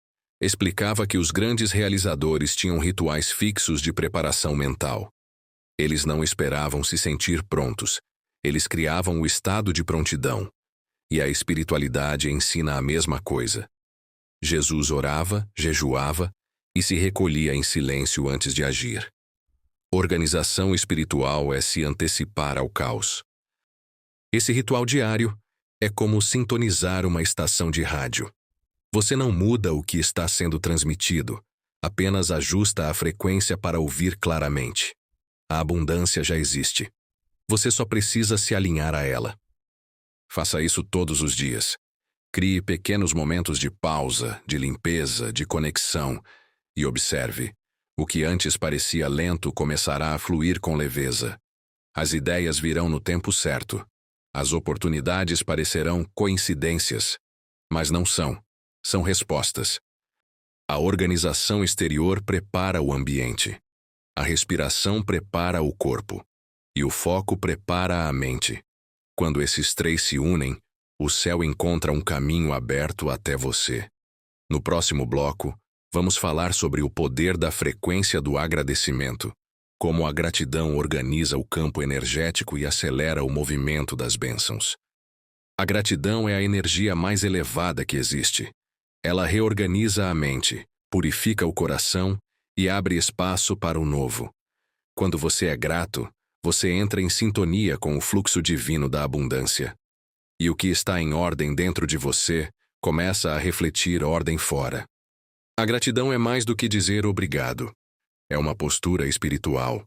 explicava que os grandes realizadores tinham rituais fixos de preparação mental. Eles não esperavam se sentir prontos, eles criavam o estado de prontidão. E a espiritualidade ensina a mesma coisa. Jesus orava, jejuava e se recolhia em silêncio antes de agir. Organização espiritual é se antecipar ao caos. Esse ritual diário é como sintonizar uma estação de rádio. Você não muda o que está sendo transmitido, apenas ajusta a frequência para ouvir claramente. A abundância já existe. Você só precisa se alinhar a ela. Faça isso todos os dias. Crie pequenos momentos de pausa, de limpeza, de conexão e observe. O que antes parecia lento começará a fluir com leveza. As ideias virão no tempo certo. As oportunidades parecerão coincidências, mas não são. São respostas. A organização exterior prepara o ambiente. A respiração prepara o corpo. E o foco prepara a mente. Quando esses 3 se unem, o céu encontra um caminho aberto até você. No próximo bloco, vamos falar sobre o poder da frequência do agradecimento, como a gratidão organiza o campo energético e acelera o movimento das bênçãos. A gratidão é a energia mais elevada que existe. Ela reorganiza a mente, purifica o coração e abre espaço para o novo. Quando você é grato, você entra em sintonia com o fluxo divino da abundância. E o que está em ordem dentro de você começa a refletir ordem fora. A gratidão é mais do que dizer obrigado. É uma postura espiritual.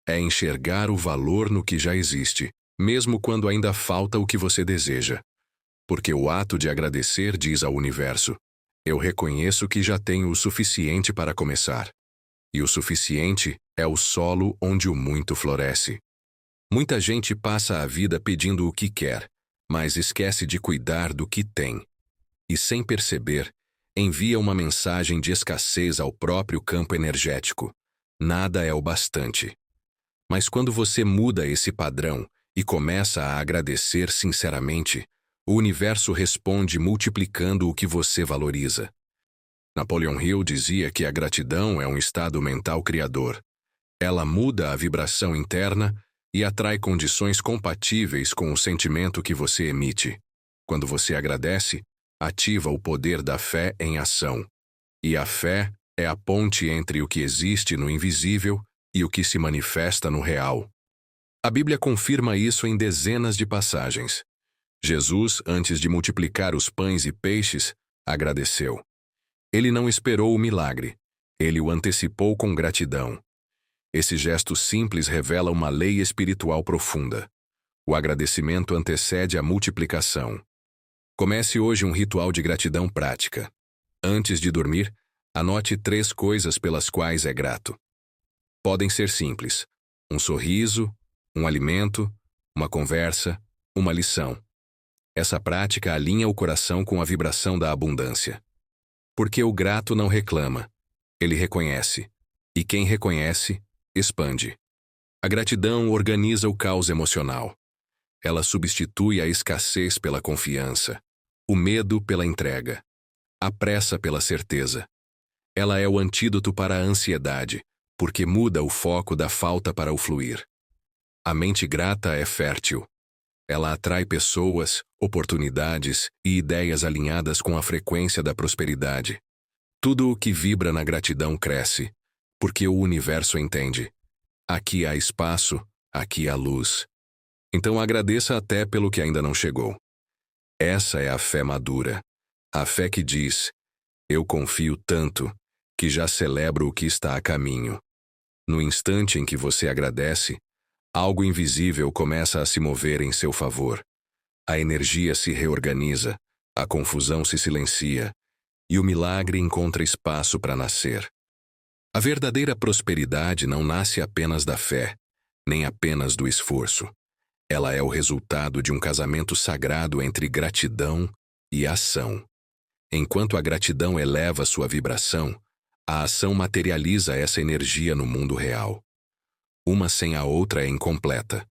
É enxergar o valor no que já existe, mesmo quando ainda falta o que você deseja. Porque o ato de agradecer diz ao universo: eu reconheço que já tenho o suficiente para começar. E o suficiente é o solo onde o muito floresce. Muita gente passa a vida pedindo o que quer, mas esquece de cuidar do que tem. E sem perceber, envia uma mensagem de escassez ao próprio campo energético. Nada é o bastante. Mas quando você muda esse padrão e começa a agradecer sinceramente, o universo responde multiplicando o que você valoriza. Napoleon Hill dizia que a gratidão é um estado mental criador. Ela muda a vibração interna e atrai condições compatíveis com o sentimento que você emite. Quando você agradece, ativa o poder da fé em ação. E a fé é a ponte entre o que existe no invisível e o que se manifesta no real. A Bíblia confirma isso em dezenas de passagens. Jesus, antes de multiplicar os pães e peixes, agradeceu. Ele não esperou o milagre, ele o antecipou com gratidão. Esse gesto simples revela uma lei espiritual profunda. O agradecimento antecede a multiplicação. Comece hoje um ritual de gratidão prática. Antes de dormir, anote 3 coisas pelas quais é grato. Podem ser simples: um sorriso, um alimento, uma conversa, uma lição. Essa prática alinha o coração com a vibração da abundância. Porque o grato não reclama, ele reconhece. E quem reconhece, expande. A gratidão organiza o caos emocional. Ela substitui a escassez pela confiança, o medo pela entrega, a pressa pela certeza. Ela é o antídoto para a ansiedade, porque muda o foco da falta para o fluir. A mente grata é fértil. Ela atrai pessoas, oportunidades e ideias alinhadas com a frequência da prosperidade. Tudo o que vibra na gratidão cresce, porque o universo entende. Aqui há espaço, aqui há luz. Então agradeça até pelo que ainda não chegou. Essa é a fé madura. A fé que diz: eu confio tanto, que já celebro o que está a caminho. No instante em que você agradece, algo invisível começa a se mover em seu favor. A energia se reorganiza, a confusão se silencia, e o milagre encontra espaço para nascer. A verdadeira prosperidade não nasce apenas da fé, nem apenas do esforço. Ela é o resultado de um casamento sagrado entre gratidão e ação. Enquanto a gratidão eleva sua vibração, a ação materializa essa energia no mundo real. Uma sem a outra é incompleta.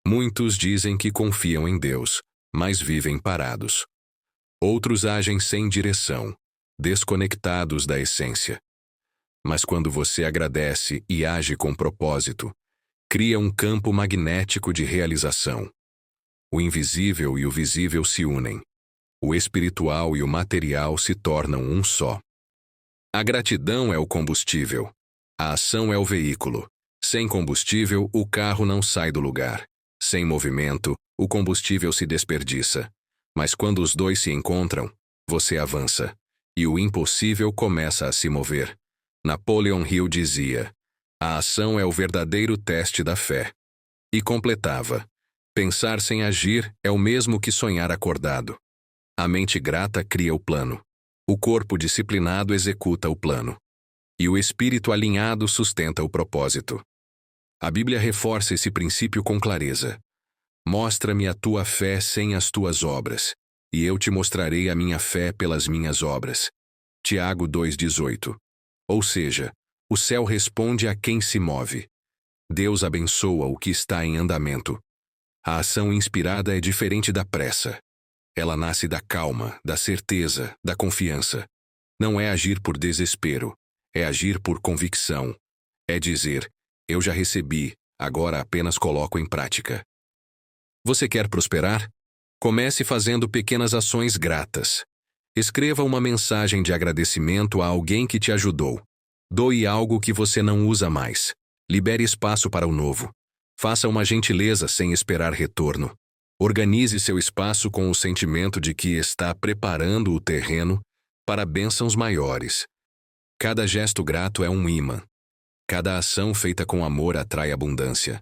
Muitos dizem que confiam em Deus, mas vivem parados. Outros agem sem direção, desconectados da essência. Mas quando você agradece e age com propósito, cria um campo magnético de realização. O invisível e o visível se unem. O espiritual e o material se tornam um só. A gratidão é o combustível. A ação é o veículo. Sem combustível, o carro não sai do lugar. Sem movimento, o combustível se desperdiça. Mas quando os dois se encontram, você avança. E o impossível começa a se mover. Napoleon Hill dizia: a ação é o verdadeiro teste da fé. E completava: pensar sem agir é o mesmo que sonhar acordado. A mente grata cria o plano. O corpo disciplinado executa o plano. E o espírito alinhado sustenta o propósito. A Bíblia reforça esse princípio com clareza. Mostra-me a tua fé sem as tuas obras, e eu te mostrarei a minha fé pelas minhas obras. Tiago 2,18. Ou seja, o céu responde a quem se move. Deus abençoa o que está em andamento. A ação inspirada é diferente da pressa. Ela nasce da calma, da certeza, da confiança. Não é agir por desespero, é agir por convicção. É dizer: eu já recebi, agora apenas coloco em prática. Você quer prosperar? Comece fazendo pequenas ações gratas. Escreva uma mensagem de agradecimento a alguém que te ajudou. Doe algo que você não usa mais. Libere espaço para o novo. Faça uma gentileza sem esperar retorno. Organize seu espaço com o sentimento de que está preparando o terreno para bênçãos maiores. Cada gesto grato é um ímã. Cada ação feita com amor atrai abundância.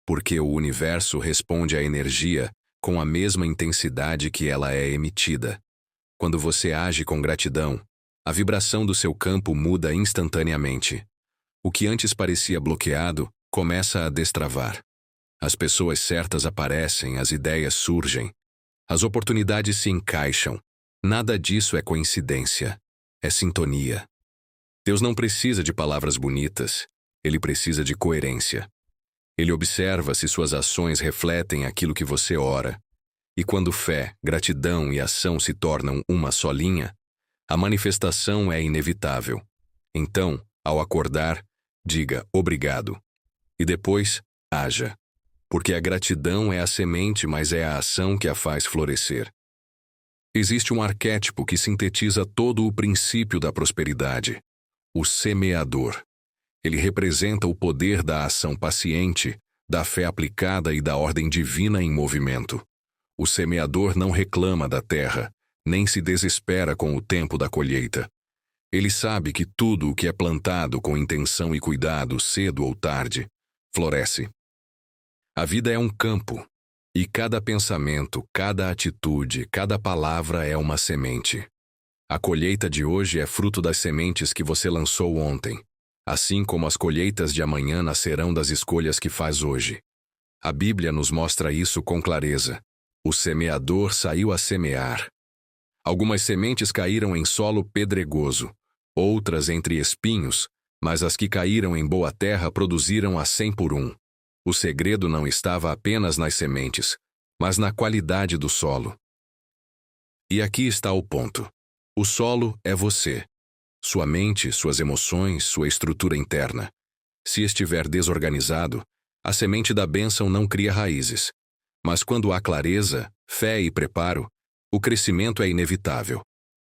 Porque o universo responde à energia com a mesma intensidade que ela é emitida. Quando você age com gratidão, a vibração do seu campo muda instantaneamente. O que antes parecia bloqueado começa a destravar. As pessoas certas aparecem, as ideias surgem. As oportunidades se encaixam. Nada disso é coincidência. É sintonia. Deus não precisa de palavras bonitas. Ele precisa de coerência. Ele observa se suas ações refletem aquilo que você ora. E quando fé, gratidão e ação se tornam uma só linha, a manifestação é inevitável. Então, ao acordar, diga obrigado. E depois, haja. Porque a gratidão é a semente, mas é a ação que a faz florescer. Existe um arquétipo que sintetiza todo o princípio da prosperidade: o semeador. Ele representa o poder da ação paciente, da fé aplicada e da ordem divina em movimento. O semeador não reclama da terra, nem se desespera com o tempo da colheita. Ele sabe que tudo o que é plantado com intenção e cuidado, cedo ou tarde, floresce. A vida é um campo, e cada pensamento, cada atitude, cada palavra é uma semente. A colheita de hoje é fruto das sementes que você lançou ontem, assim como as colheitas de amanhã nascerão das escolhas que faz hoje. A Bíblia nos mostra isso com clareza. O semeador saiu a semear. Algumas sementes caíram em solo pedregoso, outras entre espinhos, mas as que caíram em boa terra produziram a 100 por 1. O segredo não estava apenas nas sementes, mas na qualidade do solo. E aqui está o ponto. O solo é você. Sua mente, suas emoções, sua estrutura interna. Se estiver desorganizado, a semente da bênção não cria raízes. Mas quando há clareza, fé e preparo, o crescimento é inevitável.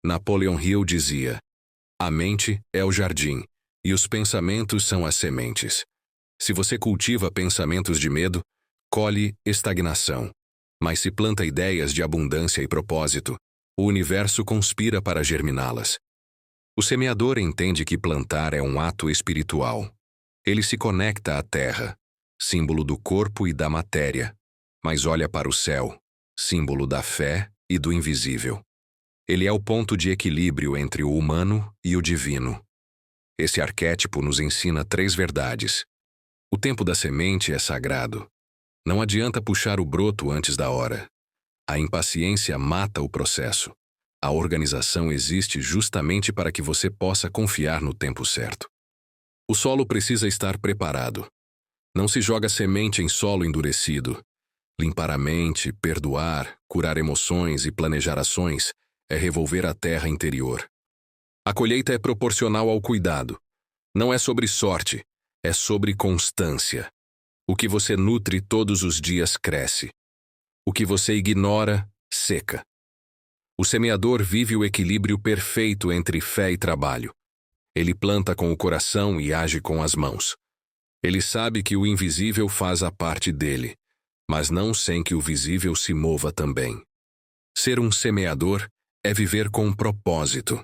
Napoleon Hill dizia: a mente é o jardim, e os pensamentos são as sementes. Se você cultiva pensamentos de medo, colhe estagnação. Mas se planta ideias de abundância e propósito, o universo conspira para germiná-las. O semeador entende que plantar é um ato espiritual. Ele se conecta à terra, símbolo do corpo e da matéria, mas olha para o céu, símbolo da fé e do invisível. Ele é o ponto de equilíbrio entre o humano e o divino. Esse arquétipo nos ensina 3 verdades. O tempo da semente é sagrado. Não adianta puxar o broto antes da hora. A impaciência mata o processo. A organização existe justamente para que você possa confiar no tempo certo. O solo precisa estar preparado. Não se joga semente em solo endurecido. Limpar a mente, perdoar, curar emoções e planejar ações é revolver a terra interior. A colheita é proporcional ao cuidado. Não é sobre sorte, é sobre constância. O que você nutre todos os dias cresce. O que você ignora, seca. O semeador vive o equilíbrio perfeito entre fé e trabalho. Ele planta com o coração e age com as mãos. Ele sabe que o invisível faz a parte dele, mas não sem que o visível se mova também. Ser um semeador é viver com um propósito.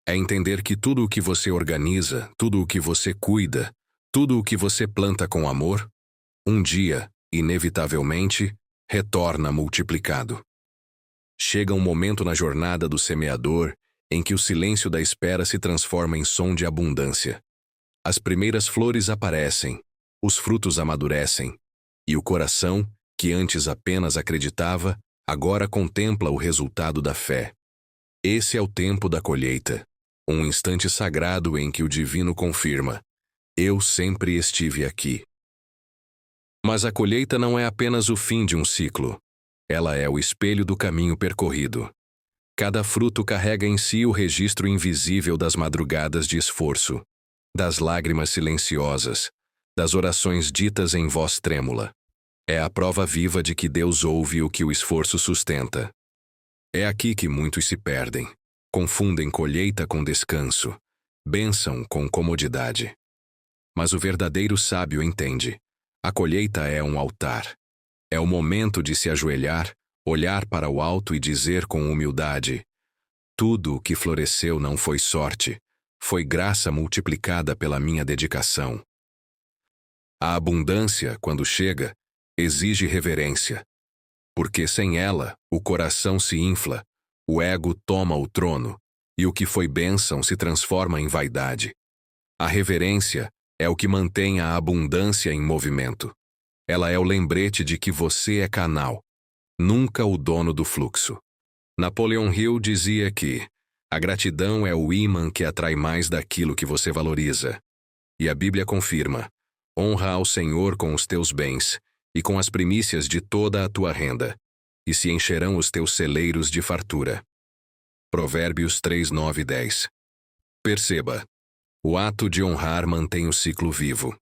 É entender que tudo o que você organiza, tudo o que você cuida, tudo o que você planta com amor, um dia, inevitavelmente, retorna multiplicado. Chega um momento na jornada do semeador em que o silêncio da espera se transforma em som de abundância. As primeiras flores aparecem, os frutos amadurecem, e o coração, que antes apenas acreditava, agora contempla o resultado da fé. Esse é o tempo da colheita, um instante sagrado em que o divino confirma: eu sempre estive aqui. Mas a colheita não é apenas o fim de um ciclo. Ela é o espelho do caminho percorrido. Cada fruto carrega em si o registro invisível das madrugadas de esforço, das lágrimas silenciosas, das orações ditas em voz trêmula. É a prova viva de que Deus ouve o que o esforço sustenta. É aqui que muitos se perdem. Confundem colheita com descanso, bênção com comodidade. Mas o verdadeiro sábio entende: a colheita é um altar. É o momento de se ajoelhar, olhar para o alto e dizer com humildade: tudo o que floresceu não foi sorte, foi graça multiplicada pela minha dedicação. A abundância, quando chega, exige reverência. Porque sem ela, o coração se infla, o ego toma o trono, e o que foi bênção se transforma em vaidade. A reverência é o que mantém a abundância em movimento. Ela é o lembrete de que você é canal, nunca o dono do fluxo. Napoleon Hill dizia que a gratidão é o ímã que atrai mais daquilo que você valoriza. E a Bíblia confirma: honra ao Senhor com os teus bens e com as primícias de toda a tua renda, e se encherão os teus celeiros de fartura. Provérbios 3, 9 e 10. Perceba, o ato de honrar mantém o ciclo vivo.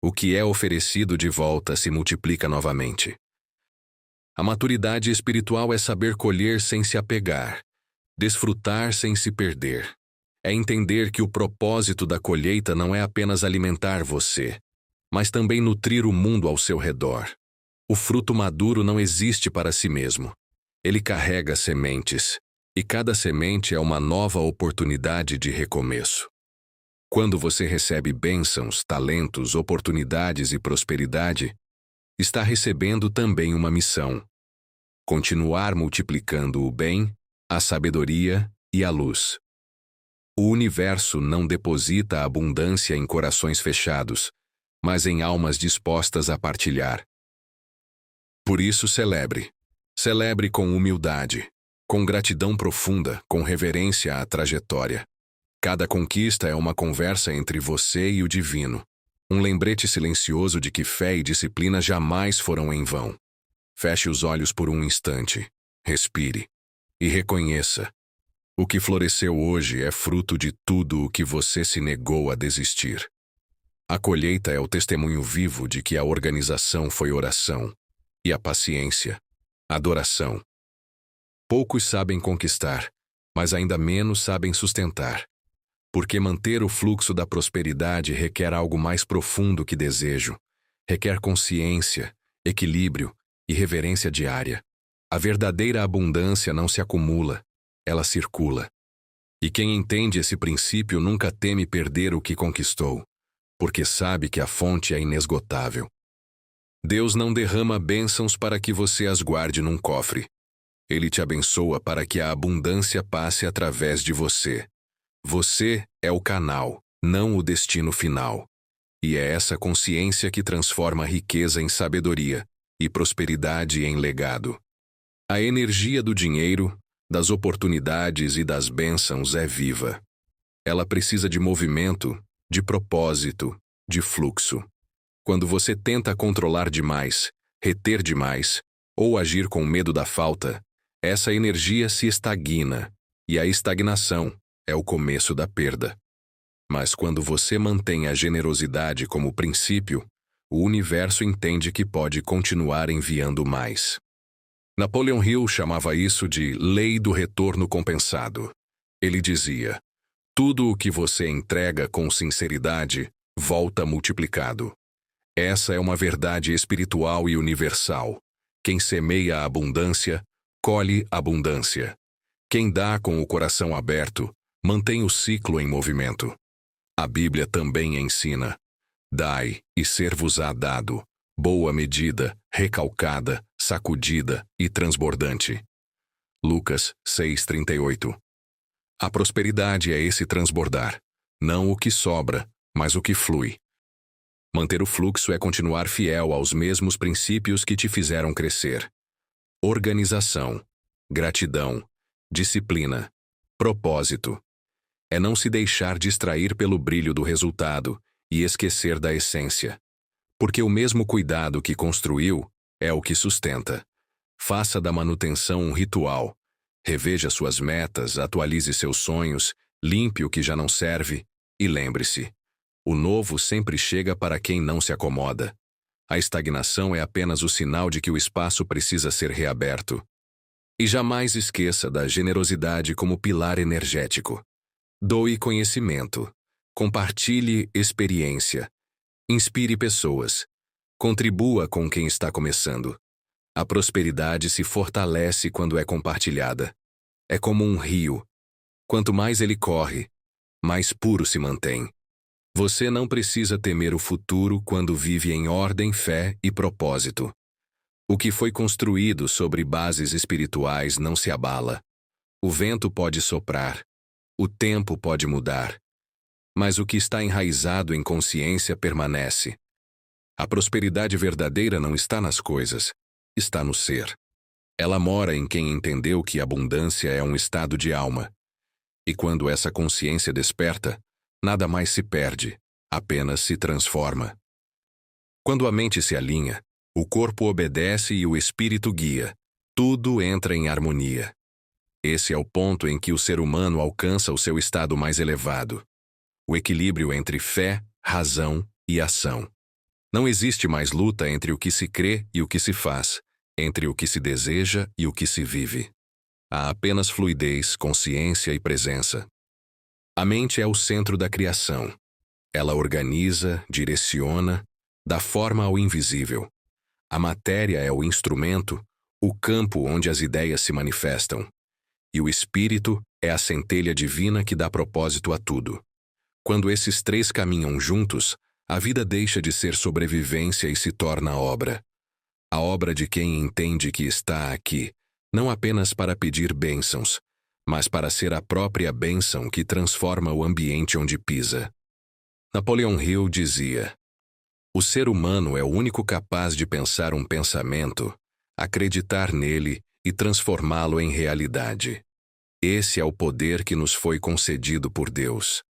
O que é oferecido de volta se multiplica novamente. A maturidade espiritual é saber colher sem se apegar, desfrutar sem se perder. É entender que o propósito da colheita não é apenas alimentar você, mas também nutrir o mundo ao seu redor. O fruto maduro não existe para si mesmo. Ele carrega sementes, e cada semente é uma nova oportunidade de recomeço. Quando você recebe bênçãos, talentos, oportunidades e prosperidade, está recebendo também uma missão: continuar multiplicando o bem, a sabedoria e a luz. O universo não deposita a abundância em corações fechados, mas em almas dispostas a partilhar. Por isso celebre. Celebre com humildade, com gratidão profunda, com reverência à trajetória. Cada conquista é uma conversa entre você e o divino. Um lembrete silencioso de que fé e disciplina jamais foram em vão. Feche os olhos por um instante, respire e reconheça. O que floresceu hoje é fruto de tudo o que você se negou a desistir. A colheita é o testemunho vivo de que a organização foi oração, e a paciência, adoração. Poucos sabem conquistar, mas ainda menos sabem sustentar. Porque manter o fluxo da prosperidade requer algo mais profundo que desejo. Requer consciência, equilíbrio e reverência diária. A verdadeira abundância não se acumula, ela circula. E quem entende esse princípio nunca teme perder o que conquistou, porque sabe que a fonte é inesgotável. Deus não derrama bênçãos para que você as guarde num cofre. Ele te abençoa para que a abundância passe através de você. Você é o canal, não o destino final. E é essa consciência que transforma a riqueza em sabedoria e prosperidade em legado. A energia do dinheiro, das oportunidades e das bênçãos é viva. Ela precisa de movimento, de propósito, de fluxo. Quando você tenta controlar demais, reter demais, ou agir com medo da falta, essa energia se estagna, e a estagnação é o começo da perda. Mas quando você mantém a generosidade como princípio, o universo entende que pode continuar enviando mais. Napoleon Hill chamava isso de lei do retorno compensado. Ele dizia: tudo o que você entrega com sinceridade volta multiplicado. Essa é uma verdade espiritual e universal. Quem semeia a abundância, colhe abundância. Quem dá com o coração aberto, mantém o ciclo em movimento. A Bíblia também ensina: dai, e ser-vos-á dado, boa medida, recalcada, sacudida e transbordante. Lucas 6:38. A prosperidade é esse transbordar, não o que sobra, mas o que flui. Manter o fluxo é continuar fiel aos mesmos princípios que te fizeram crescer. Organização, gratidão, disciplina, propósito. É não se deixar distrair pelo brilho do resultado e esquecer da essência. Porque o mesmo cuidado que construiu é o que sustenta. Faça da manutenção um ritual. Reveja suas metas, atualize seus sonhos, limpe o que já não serve e lembre-se: o novo sempre chega para quem não se acomoda. A estagnação é apenas o sinal de que o espaço precisa ser reaberto. E jamais esqueça da generosidade como pilar energético. Doe conhecimento, compartilhe experiência, inspire pessoas, contribua com quem está começando. A prosperidade se fortalece quando é compartilhada. É como um rio. Quanto mais ele corre, mais puro se mantém. Você não precisa temer o futuro quando vive em ordem, fé e propósito. O que foi construído sobre bases espirituais não se abala. O vento pode soprar, o tempo pode mudar, mas o que está enraizado em consciência permanece. A prosperidade verdadeira não está nas coisas, está no ser. Ela mora em quem entendeu que abundância é um estado de alma. E quando essa consciência desperta, nada mais se perde, apenas se transforma. Quando a mente se alinha, o corpo obedece e o espírito guia. Tudo entra em harmonia. Esse é o ponto em que o ser humano alcança o seu estado mais elevado. O equilíbrio entre fé, razão e ação. Não existe mais luta entre o que se crê e o que se faz, entre o que se deseja e o que se vive. Há apenas fluidez, consciência e presença. A mente é o centro da criação. Ela organiza, direciona, dá forma ao invisível. A matéria é o instrumento, o campo onde as ideias se manifestam. E o espírito é a centelha divina que dá propósito a tudo. Quando esses três caminham juntos, a vida deixa de ser sobrevivência e se torna obra. A obra de quem entende que está aqui, não apenas para pedir bênçãos, mas para ser a própria bênção que transforma o ambiente onde pisa. Napoleon Hill dizia: o ser humano é o único capaz de pensar um pensamento, acreditar nele e transformá-lo em realidade. Esse é o poder que nos foi concedido por Deus.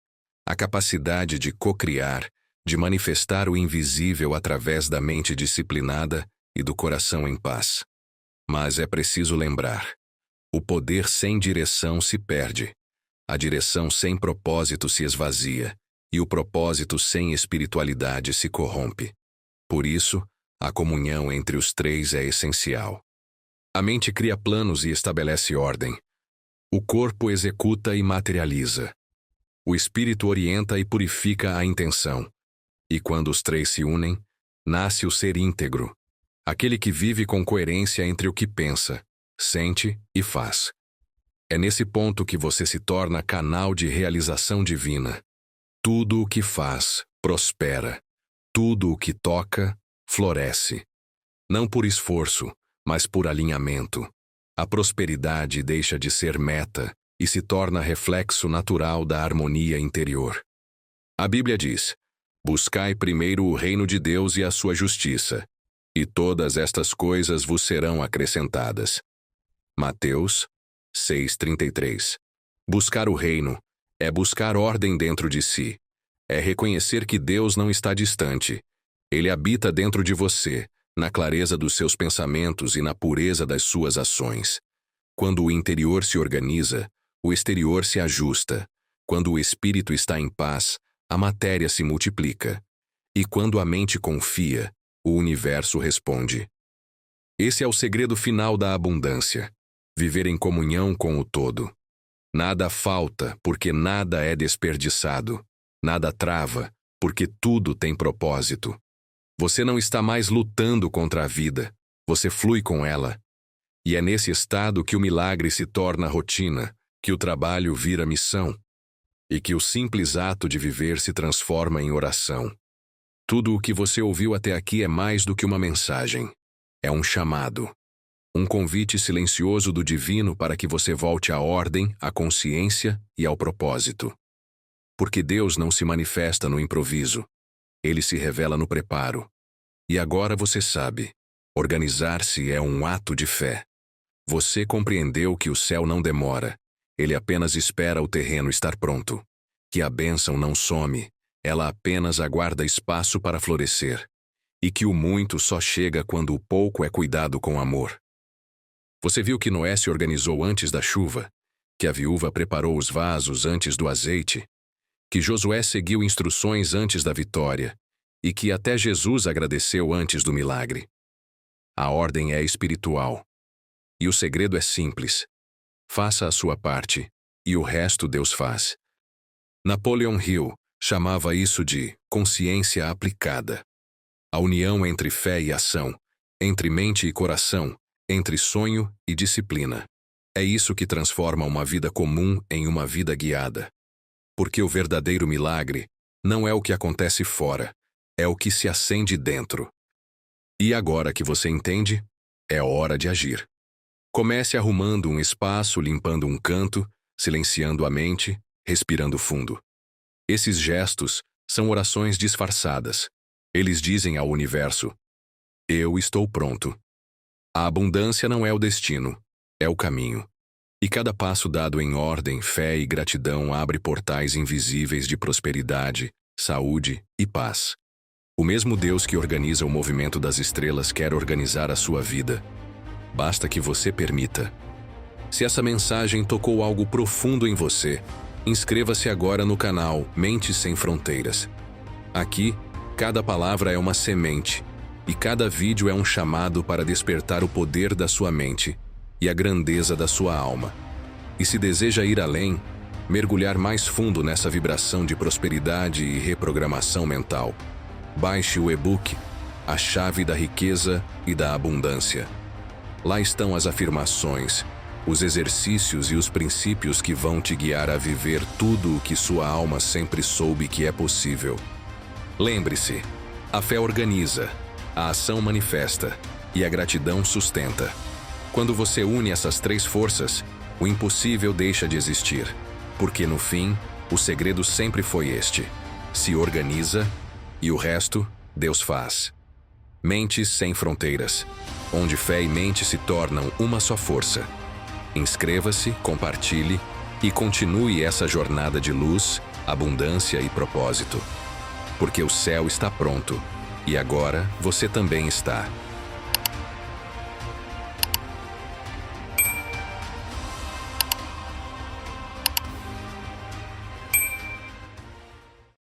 A capacidade de cocriar, de manifestar o invisível através da mente disciplinada e do coração em paz. Mas é preciso lembrar: o poder sem direção se perde, a direção sem propósito se esvazia, e o propósito sem espiritualidade se corrompe. Por isso, a comunhão entre os três é essencial. A mente cria planos e estabelece ordem. O corpo executa e materializa. O espírito orienta e purifica a intenção. E quando os três se unem, nasce o ser íntegro, aquele que vive com coerência entre o que pensa, sente e faz. É nesse ponto que você se torna canal de realização divina. Tudo o que faz, prospera. Tudo o que toca, floresce. Não por esforço, mas por alinhamento. A prosperidade deixa de ser meta e se torna reflexo natural da harmonia interior. A Bíblia diz: buscai primeiro o reino de Deus e a sua justiça, e todas estas coisas vos serão acrescentadas. Mateus 6,33. Buscar o reino é buscar ordem dentro de si. É reconhecer que Deus não está distante. Ele habita dentro de você, na clareza dos seus pensamentos e na pureza das suas ações. Quando o interior se organiza, o exterior se ajusta. Quando o espírito está em paz, a matéria se multiplica. E quando a mente confia, o universo responde. Esse é o segredo final da abundância: viver em comunhão com o todo. Nada falta, porque nada é desperdiçado. Nada trava, porque tudo tem propósito. Você não está mais lutando contra a vida, você flui com ela. E é nesse estado que o milagre se torna rotina, que o trabalho vira missão, e que o simples ato de viver se transforma em oração. Tudo o que você ouviu até aqui é mais do que uma mensagem. É um chamado. Um convite silencioso do divino para que você volte à ordem, à consciência e ao propósito. Porque Deus não se manifesta no improviso. Ele se revela no preparo. E agora você sabe: organizar-se é um ato de fé. Você compreendeu que o céu não demora. Ele apenas espera o terreno estar pronto. Que a bênção não some. Ela apenas aguarda espaço para florescer. E que o muito só chega quando o pouco é cuidado com amor. Você viu que Noé se organizou antes da chuva? Que a viúva preparou os vasos antes do azeite? Que Josué seguiu instruções antes da vitória, e que até Jesus agradeceu antes do milagre. A ordem é espiritual. E o segredo é simples: faça a sua parte, e o resto Deus faz. Napoleon Hill chamava isso de consciência aplicada. A união entre fé e ação, entre mente e coração, entre sonho e disciplina. É isso que transforma uma vida comum em uma vida guiada. Porque o verdadeiro milagre não é o que acontece fora, é o que se acende dentro. E agora que você entende, é hora de agir. Comece arrumando um espaço, limpando um canto, silenciando a mente, respirando fundo. Esses gestos são orações disfarçadas. Eles dizem ao universo: eu estou pronto. A abundância não é o destino, é o caminho. E cada passo dado em ordem, fé e gratidão abre portais invisíveis de prosperidade, saúde e paz. O mesmo Deus que organiza o movimento das estrelas quer organizar a sua vida. Basta que você permita. Se essa mensagem tocou algo profundo em você, inscreva-se agora no canal Mentes Sem Fronteiras. Aqui, cada palavra é uma semente, e cada vídeo é um chamado para despertar o poder da sua mente e a grandeza da sua alma. E se deseja ir além, mergulhar mais fundo nessa vibração de prosperidade e reprogramação mental, baixe o e-book A Chave da Riqueza e da Abundância. Lá estão as afirmações, os exercícios e os princípios que vão te guiar a viver tudo o que sua alma sempre soube que é possível. Lembre-se, a fé organiza, a ação manifesta e a gratidão sustenta. Quando você une essas três forças, O impossível deixa de existir, porque no fim, o segredo sempre foi este: se organiza e o resto, Deus faz. Mentes sem fronteiras, onde fé e mente se tornam uma só força. Inscreva-se, compartilhe e continue essa jornada de luz, abundância e propósito. Porque o céu está pronto e agora você também está.